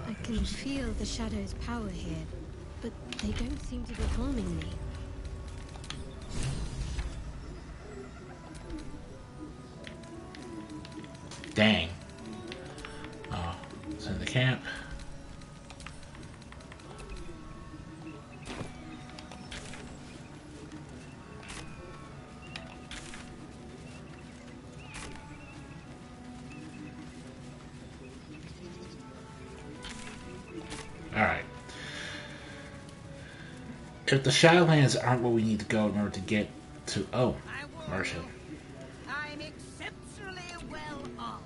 I can feel the shadow's power here, but they don't seem to be harming me. Dang. Oh, it's in the camp. Alright. If the Shadowlands aren't where we need to go in order to get to... Oh, Marcia. I'm exceptionally well armed.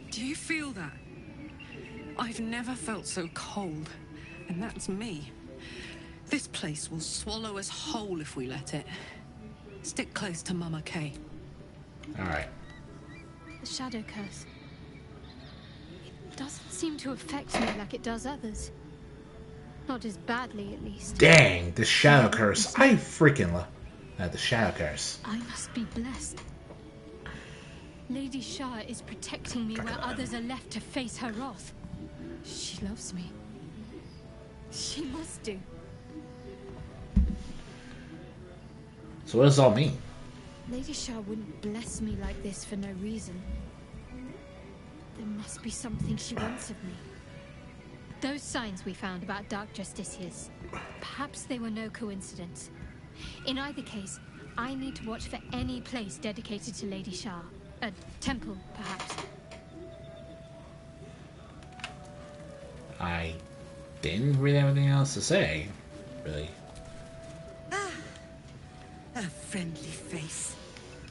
Do you feel that? I've never felt so cold, and that's me. This place will swallow us whole if we let it. Stick close to Mama Kay. Alright. The shadow curse. It doesn't seem to affect me like it does others. Not as badly, at least. Dang, the Shadow Curse. I freaking love the Shadow Curse. I must be blessed. Lady Shah is protecting me where others are left to face her wrath. She loves me. She must do. So what does this all mean? Lady Shah wouldn't bless me like this for no reason. There must be something she wants of me. Those signs we found about Dark Justiciars, perhaps they were no coincidence. In either case, I need to watch for any place dedicated to Lady Shah. A temple, perhaps. I didn't really have anything else to say, really. A friendly face.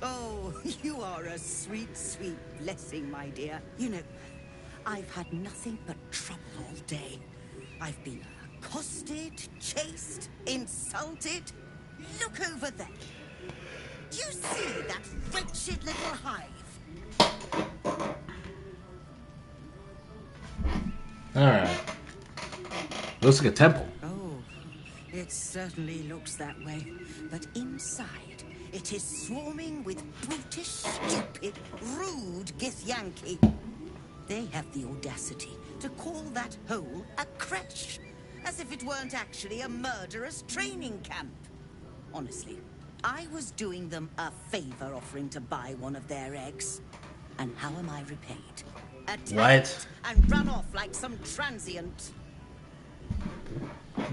Oh, you are a sweet, sweet blessing, my dear. You know, I've had nothing but trouble all day. I've been accosted, chased, insulted. Look over there. Do you see that wretched little hive? Alright. Looks like a temple. Oh, it certainly looks that way. But inside, it is swarming with brutish, stupid, rude Githyanki. They have the audacity to call that hole a crech, as if it weren't actually a murderous training camp. Honestly, I was doing them a favor offering to buy one of their eggs. And how am I repaid? Attacked and run off like some transient.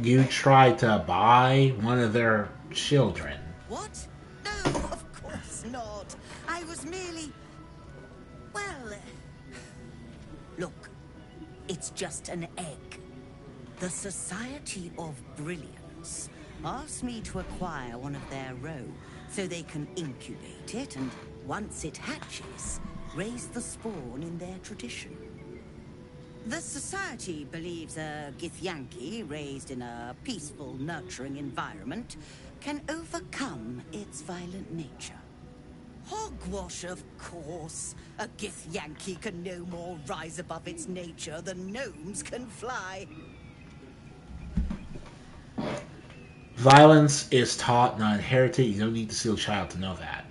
You tried to buy one of their children. What? No, of course not. I I was merely... well... Look, it's just an egg. The Society of Brilliance asked me to acquire one of their roe so they can incubate it and, once it hatches, raise the spawn in their tradition. The Society believes a Githyanki raised in a peaceful, nurturing environment can overcome its violent nature. Hogwash, of course. A Githyanki can no more rise above its nature than gnomes can fly. Violence is taught, not inherited. You don't need to steal a child to know that.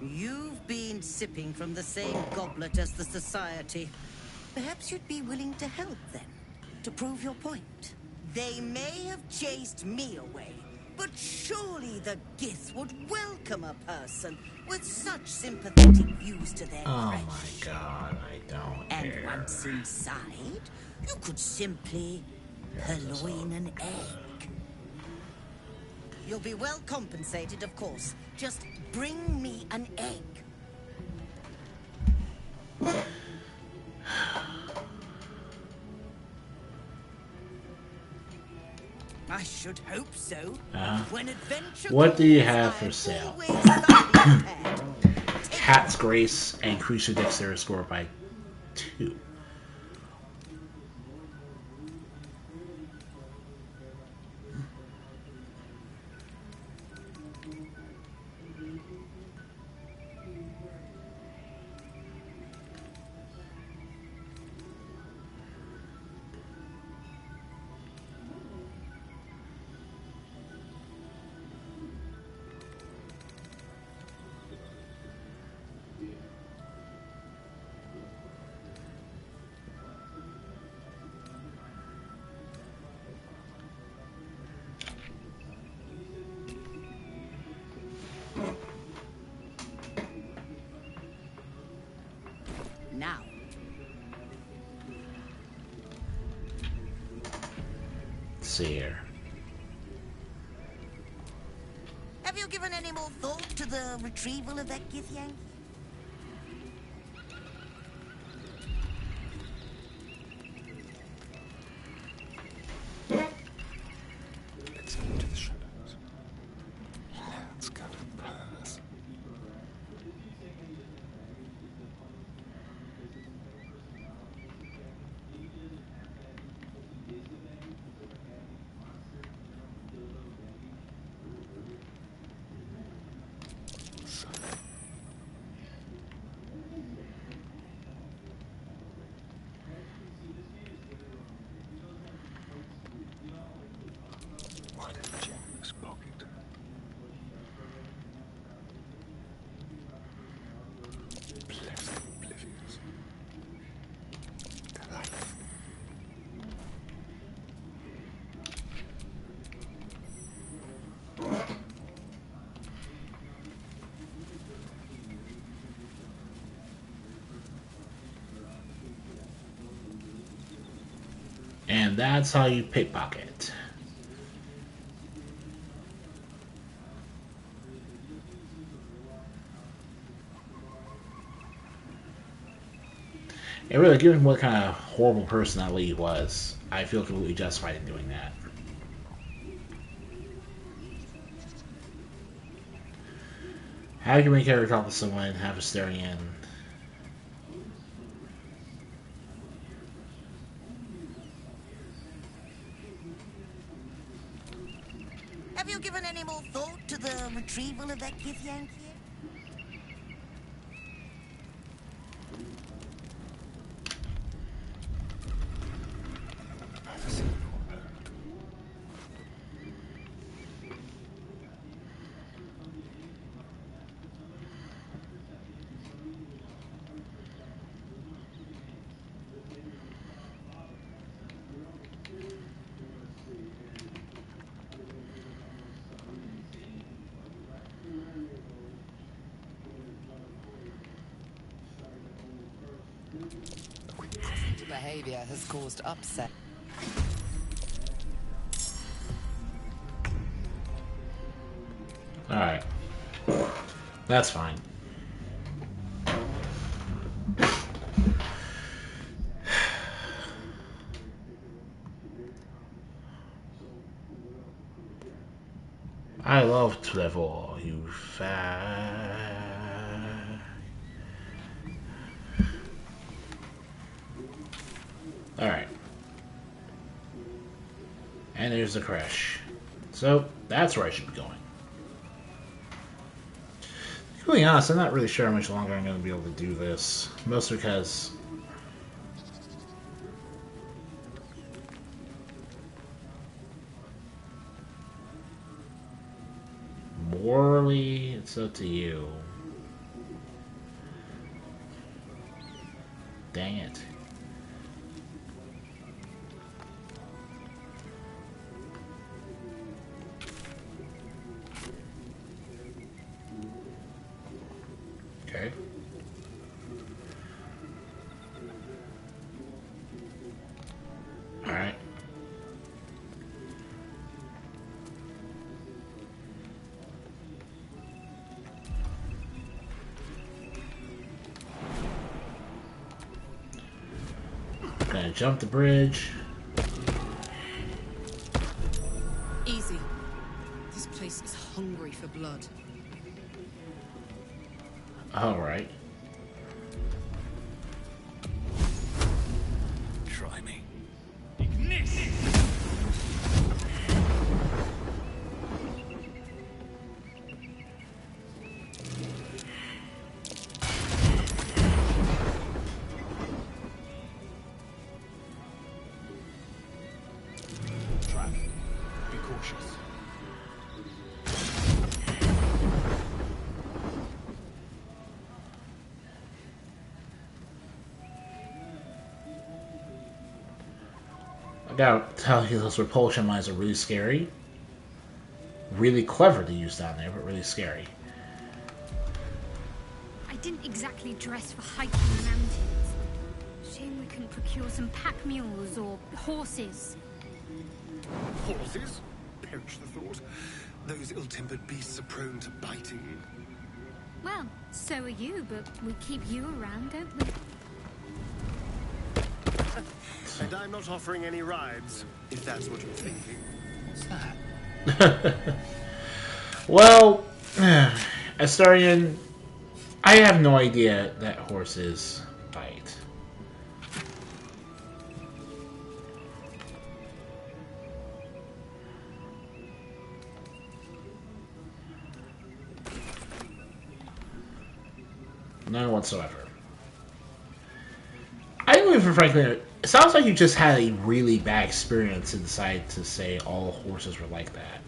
You've been sipping from the same goblet as the Society. Perhaps you'd be willing to help then, to prove your point. They may have chased me away, but surely the Gith would welcome a person with such sympathetic views to their Oh Crech. my god, I don't And care. once inside, you could simply purloin an egg. You'll be well compensated, of course. Just bring me an egg. I should hope so. When adventure What do you calls, have for I'm sale? always thoroughly prepared. Cat's Grace and Creature Dexterity score by 2. Now. Let's see here. Have you given any more thought to the retrieval of that Githyanki? It's into the shadows. Let's go to Paris. What a generous pocket. Pleasant oblivious. Delightful. And that's how you pickpocket. And really, given what kind of horrible person that lady was, I feel completely justified in doing that. How can you make her talk to someone, have a staring in? Have you given any more thought to the retrieval of that Githyanki? Behavior has caused upset. Alright. That's fine. I love Trevor, you fat. Alright. And there's the Crech. So, that's where I should be going. To be honest, I'm not really sure how much longer I'm going to be able to do this. Mostly because morally, it's up to you. Dang it. Okay. Alright. Gonna jump the bridge. Easy. This place is hungry for blood. Alright. Try me. Trap. Be cautious. I gotta tell you, those repulsion mines are really scary. Really clever to use down there, but really scary. I didn't exactly dress for hiking the mountains. Shame we couldn't procure some pack mules or horses. Horses? Perish the thought. Those ill-tempered beasts are prone to biting. Well, so are you, but we keep you around, don't we? And I'm not offering any rides, if that's what you're thinking. What's that? Well, Astarion, I have no idea that horses bite. None whatsoever. I don't even frankly. It sounds like you just had a really bad experience and decided to say all horses were like that.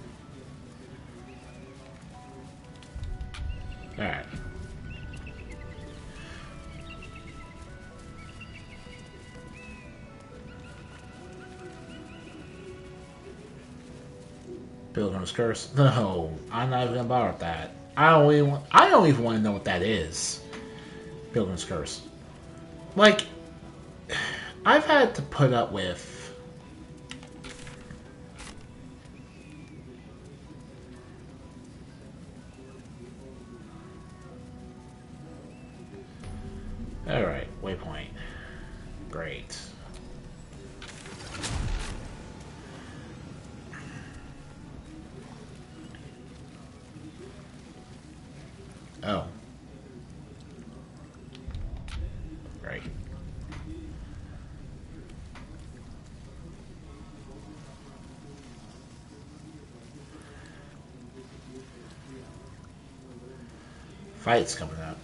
Alright. Pilgrim's Curse? No, I'm not even about that. I don't even want to know what that is. Pilgrim's Curse. Like, I've had to put up with alright, waypoint. Great. Oh. Great. Fight's coming up.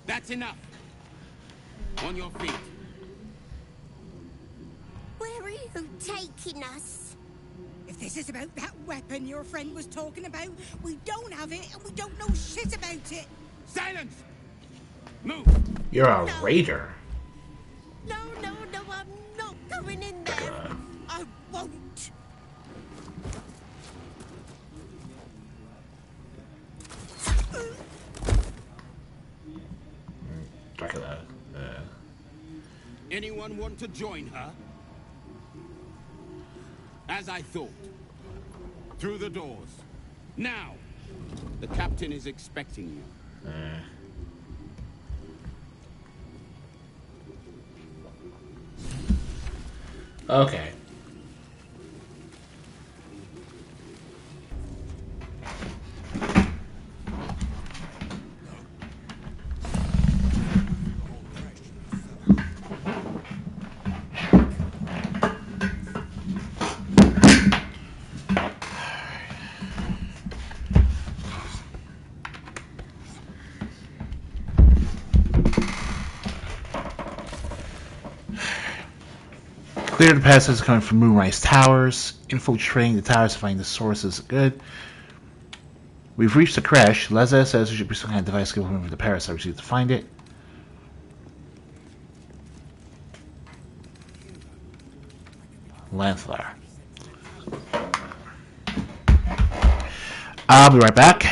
That's enough. On your feet. Where are you taking us? If this is about that weapon your friend was talking about, we don't have it and we don't know shit about it. Silence! Move! You're a raider. No, I'm not going in there. I won't. Dracula. Anyone want to join her? As I thought, Through the doors. Now! The captain is expecting you. Okay. Clear the passage coming from Moonrise Towers. Infiltrating the towers to find the sources. Good. We've reached the Crech. Leza says there should be some kind of device given from the parasite. We need to find it. Landflower. I'll be right back.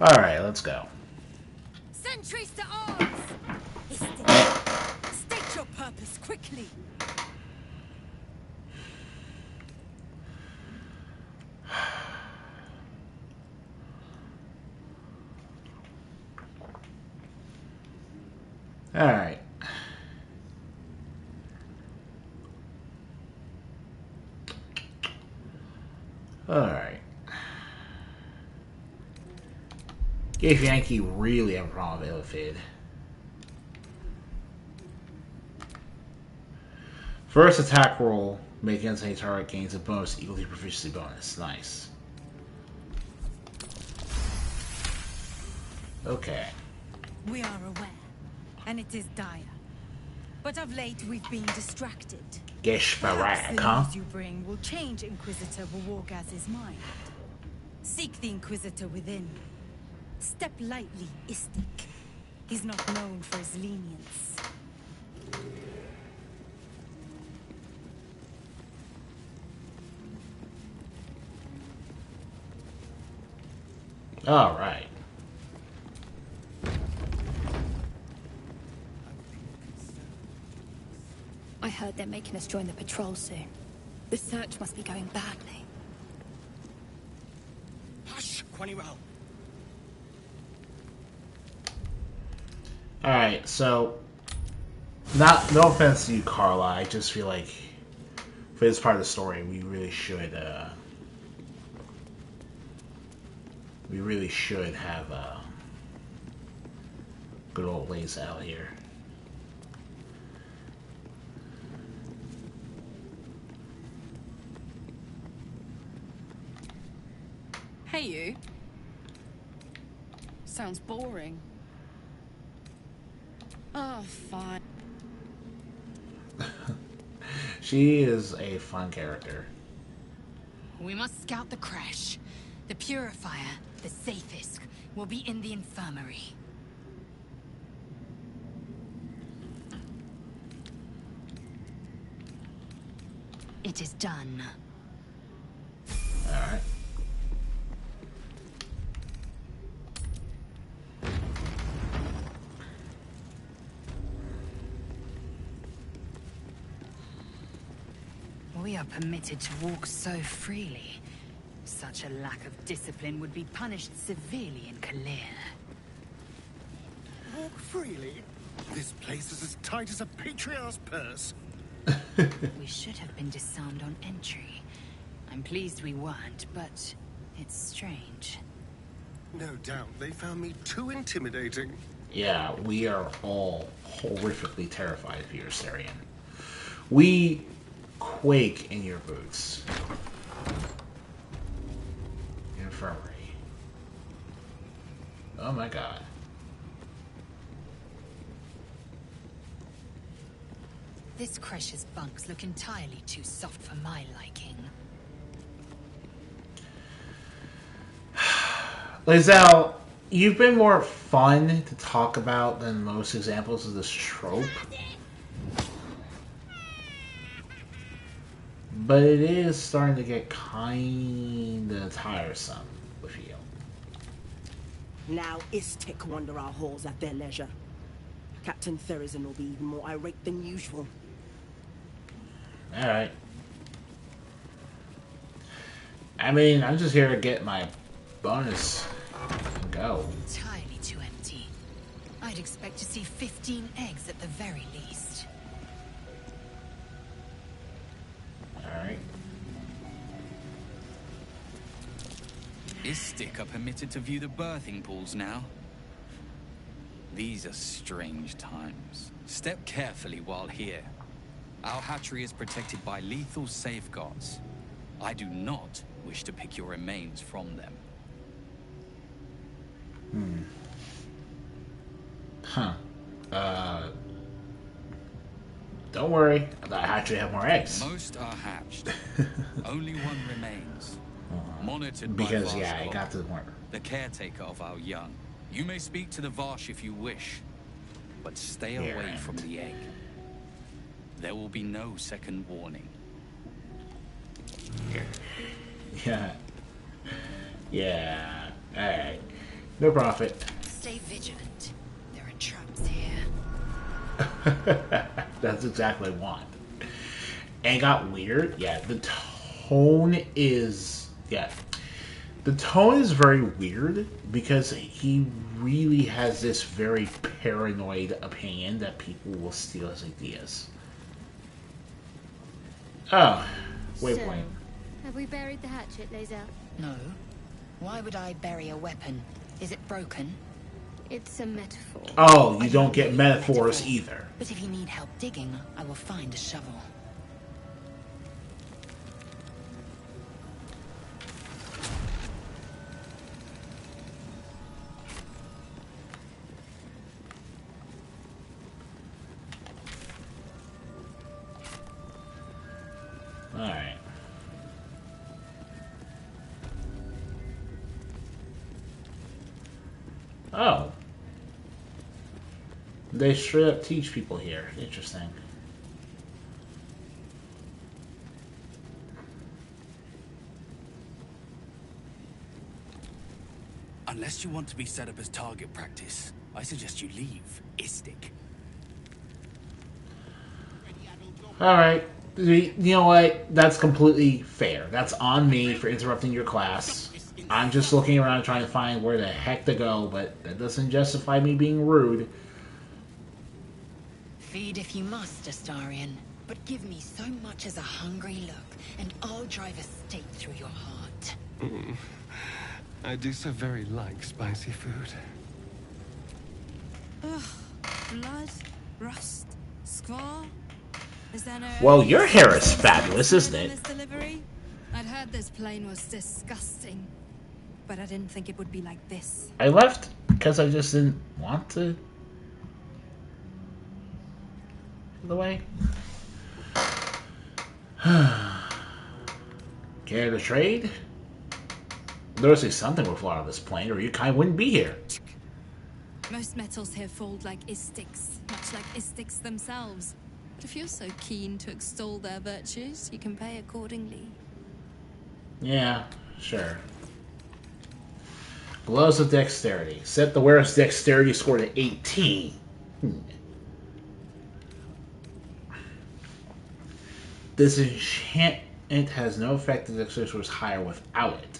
Alright, let's go. Sentries to arms! State your purpose quickly. Alright. Alright. Githyanki really have a problem with Illithid. First attack roll, make against any target gains a bonus equal to proficiency bonus. Nice. Okay. We are aware, and it is dire. But of late, we've been distracted. Perhaps the news you bring will change Inquisitor Wargaz's mind. Seek the Inquisitor within. Step lightly, Istik. He's not known for his lenience. All right. I heard they're making us join the patrol soon. The search must be going badly. Hush, Quanniwell. Alright, so no offense to you, Carla, I just feel like for this part of the story we really should have good old Lays out here. Hey, you. Sounds boring. Oh, fine. She is a fun character. We must scout the Crech. The purifier, the safest, will be in the infirmary. It is done. Alright. We are permitted to walk so freely. Such a lack of discipline would be punished severely in Kalir. Walk freely? This place is as tight as a patriarch's purse. We should have been disarmed on entry. I'm pleased we weren't, but it's strange. No doubt they found me too intimidating. Yeah, we are all horrifically terrified of you, Astarion. We quake in your boots. Infirmary. Oh my god. This Crech's bunks look entirely too soft for my liking. Lae'zel, you've been more fun to talk about than most examples of this trope. But it is starting to get kinda tiresome with you. Now Istik wander our halls at their leisure. Captain Therizin will be even more irate than usual. Alright. I mean, I'm just here to get my bonus and go. Entirely too empty. I'd expect to see 15 eggs at the very least. Alright. Istik are permitted to view the birthing pools now. These are strange times. Step carefully while here. Our hatchery is protected by lethal safeguards. I do not wish to pick your remains from them. Don't worry. That hatchery have more eggs. Most are hatched. Only one remains. Monitored because by yeah, I Varshkov, got to the point. the caretaker of our young. You may speak to the Varsh if you wish, but stay away from the egg. There will be no second warning. Yeah. Yeah. Alright. No profit. Stay vigilant. There are traps here. That's exactly what I want. And it got weird. Yeah, the tone is... Yeah. The tone is very weird because he really has this very paranoid opinion that people will steal his ideas. Oh, waypoint. So, have we buried the hatchet, Lae'zel? No. Why would I bury a weapon? Is it broken? It's a metaphor. Oh, you don't get metaphors either. But if you need help digging, I will find a shovel. Alright. Oh. They straight up teach people here. Interesting. Unless you want to be set up as target practice, I suggest you leave, Istik. Alright. You know what? That's completely fair. That's on me for interrupting your class. I'm just looking around trying to find where the heck to go, but that doesn't justify me being rude. Feed if you must, Astarion, but give me so much as a hungry look, and I'll drive a stake through your heart. I do so very like spicy food. Ugh, blood, rust, squall. Is there no Well, your hair is fabulous, isn't it? this delivery? I'd heard this plane was disgusting, but I didn't think it would be like this. I left because I just didn't want to. The way. Care to trade? There's something would fall out of this plane, or you kind of wouldn't be here. Most metals here fold like istics, much like istics themselves. But if you're so keen to extol their virtues, you can pay accordingly. Yeah, sure. Gloves of dexterity. Set the wearer's dexterity score to 18. This enchantment has no effect if the dexterity score is higher without it.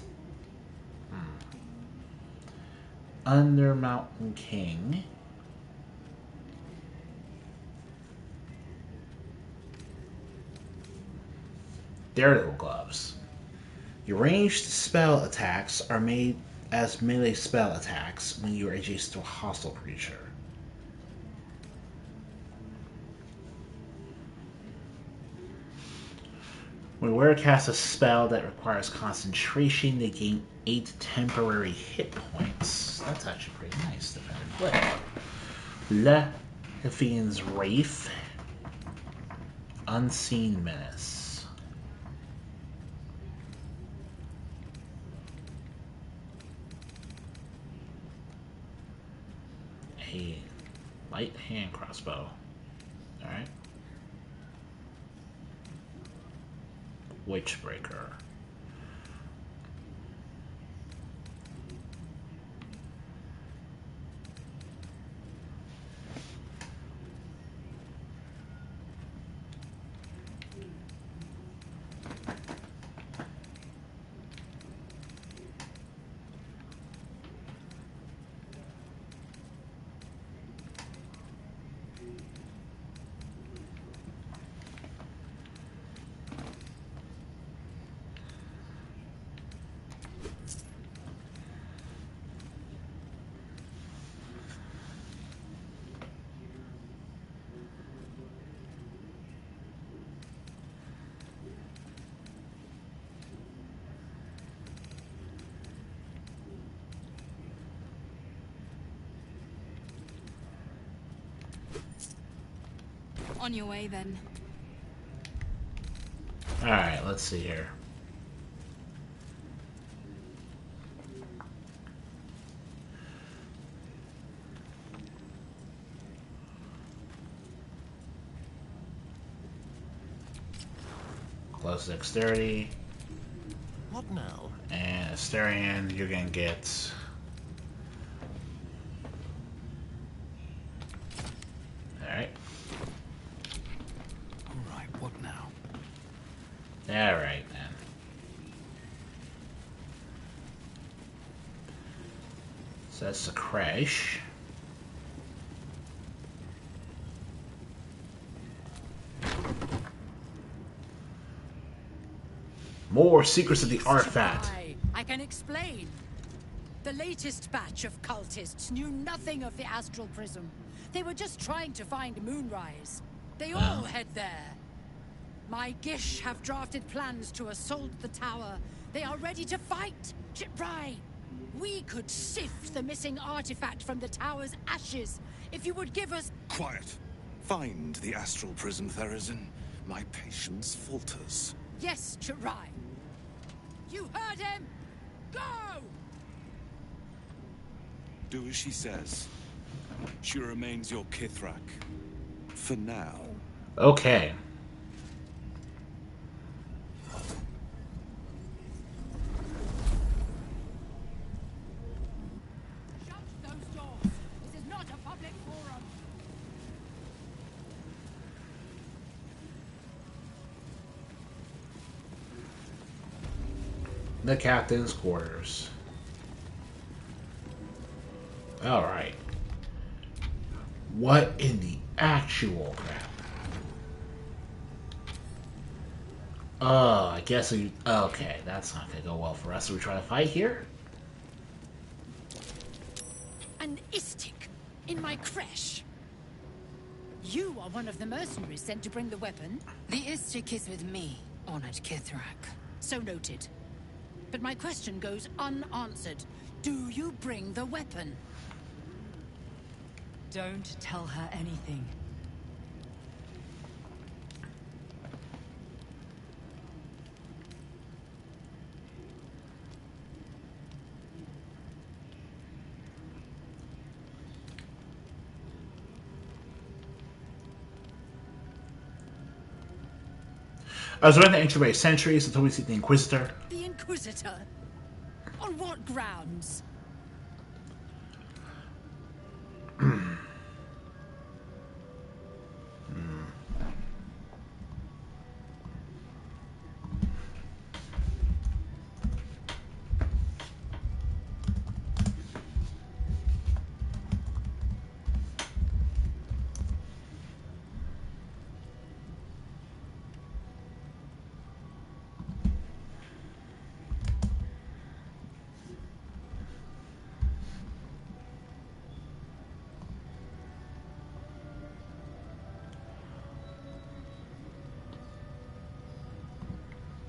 Under Mountain King. Daredevil gloves. Your ranged spell attacks are made as melee spell attacks when you are adjacent to a hostile creature. When a wearer casts a spell that requires concentration, they gain 8 temporary hit points. That's actually pretty nice. Defender Le Fiend's Wraith. Unseen Menace. A light hand crossbow. Alright. Witchbreaker. On your way, then. Alright, let's see here. Close dexterity. What now? And Asterion, you're gonna get... Alright. Alright, what now? Alright, then. So that's the Crech. More secrets of the artifact. I can explain. The latest batch of cultists knew nothing of the astral prism. They were just trying to find Moonrise. They all head there. My Gish have drafted plans to assault the tower. They are ready to fight. Chiprai, we could sift the missing artifact from the tower's ashes if you would give us... Quiet. Find the astral prism, Therizin. My patience falters. Yes, Chiprai. You heard him! Go! Do as she says. She remains your Kithrak. For now. Okay. Shut those doors. This is not a public forum. The captain's quarters. Alright. What in the actual crap? Oh, I guess we... Okay, that's not gonna go well for us. Are we trying to fight here? An istik in my Crech. You are one of the mercenaries sent to bring the weapon. The istik is with me, honored Kithrak. So noted. But my question goes unanswered. Do you bring the weapon? Don't tell her anything. I was running the Ancient centuries until we see the Inquisitor. The Inquisitor? On what grounds?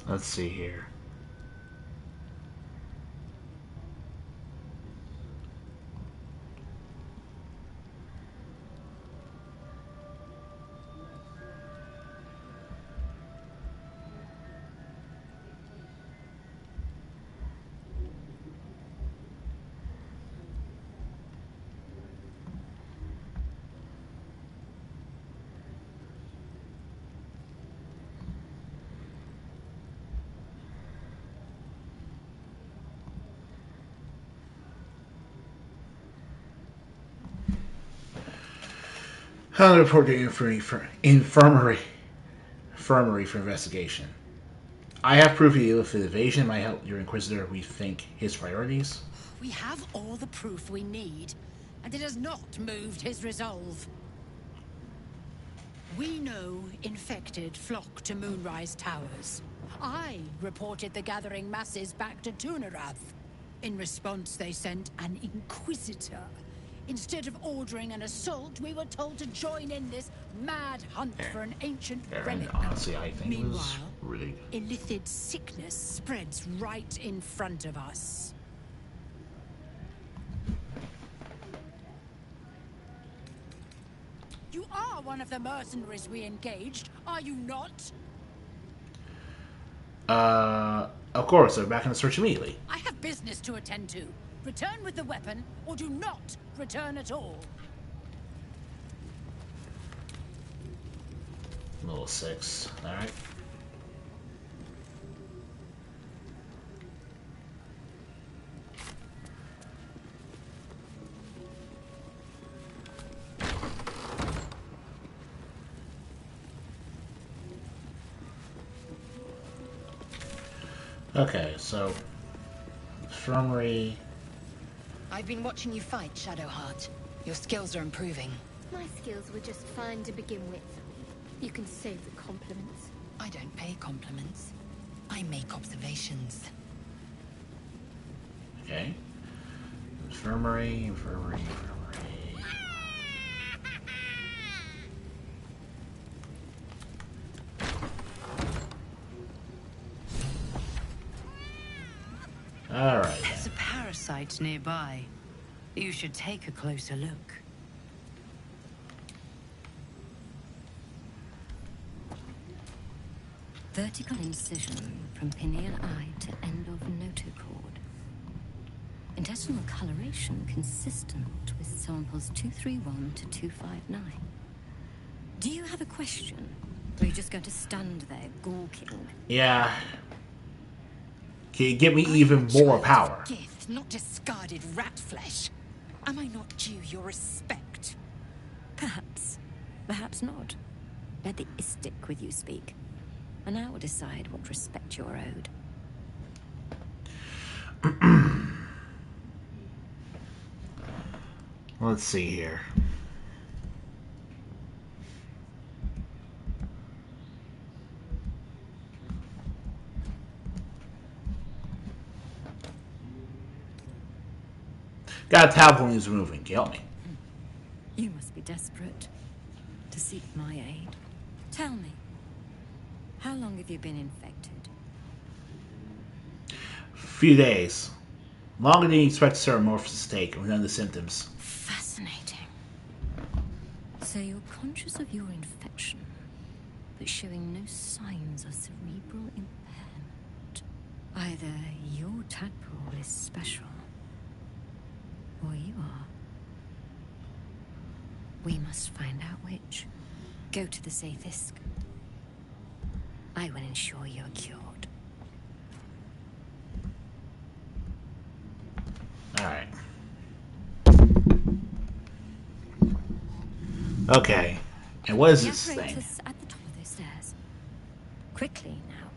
Let's see here. I'll report to infirmary for investigation. I have proof he illicit evasion might help your Inquisitor rethink his priorities. We have all the proof we need, and it has not moved his resolve. We know infected flock to Moonrise Towers. I reported the gathering masses back to Tunarath. In response, they sent an Inquisitor. Instead of ordering an assault, we were told to join in this mad hunt for an ancient relic. Honestly, I think Meanwhile, it was really good. Illithid sickness spreads right in front of us. You are one of the mercenaries we engaged, are you not? Of course, they're back in the search immediately. I have business to attend to. Return with the weapon, or do not return at all. Level 6. Alright. Okay, so infirmary. I've been watching you fight, Shadowheart. Your skills are improving. My skills were just fine to begin with. You can save the compliments. I don't pay compliments. I make observations. Okay. Infirmary. Alright. There's a parasite nearby. You should take a closer look. Vertical incision from pineal eye to end of notochord. Intestinal coloration consistent with samples 231 to 259. Do you have a question? Or are you just going to stand there gawking? Yeah. Can you give me even more power? Gift, not discarded rat flesh. Am I not due your respect? Perhaps. Perhaps not. Let the Istik with you speak. And I will decide what respect you're owed. Let's see here. Got a tab when he's moving. Can you help me? You must be desperate to seek my aid. Tell me, how long have you been infected? Few days. Longer than you expect Ceramorphosis to take with none of the symptoms. Fascinating. So you're conscious of your infection, but showing no signs of cerebral impairment. Either your tadpole is special, or you are. We must find out which. Go to the safe Isk. I will ensure you're cured. Alright. Okay. And what is this thing? At the top of those stairs. Quickly now.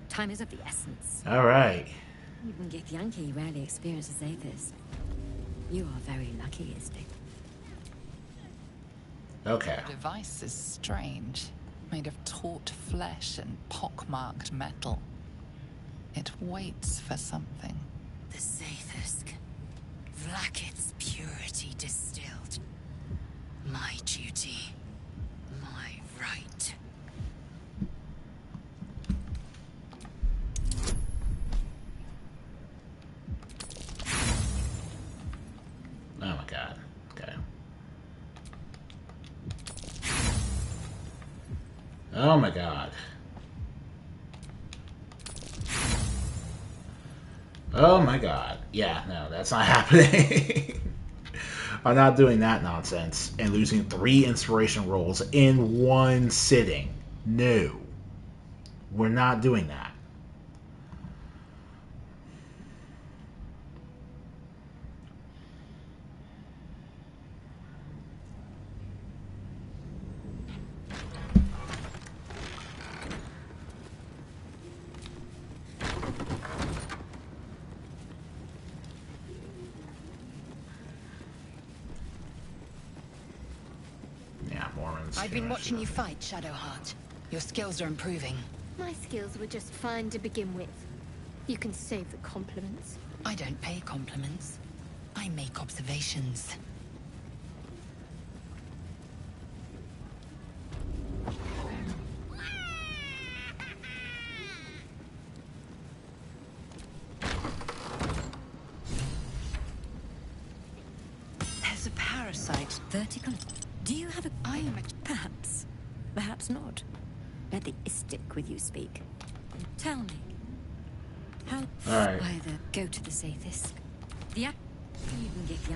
Time is of the essence. Alright. Even Githyanki rarely experiences Aethys. You are very lucky, Istik. Okay. The device is strange. Made of taut flesh and pockmarked metal. It waits for something. The Zaithisk. Vlaakith's purity distilled. My duty. My right. Oh my god. Okay. Oh my god. Oh my god. Yeah, no, that's not happening. I'm not doing that nonsense and losing 3 inspiration rolls in one sitting. No. We're not doing that. I've been watching you fight, Shadowheart. Your skills are improving. My skills were just fine to begin with. You can save the compliments. I don't pay compliments. I make observations. There's a parasite. Vertical. Do you have a... I am a... Perhaps. Perhaps not. Let the Istik with you speak. Tell me. How... All right. Either go to the Zaithisk. The... Even Githyanki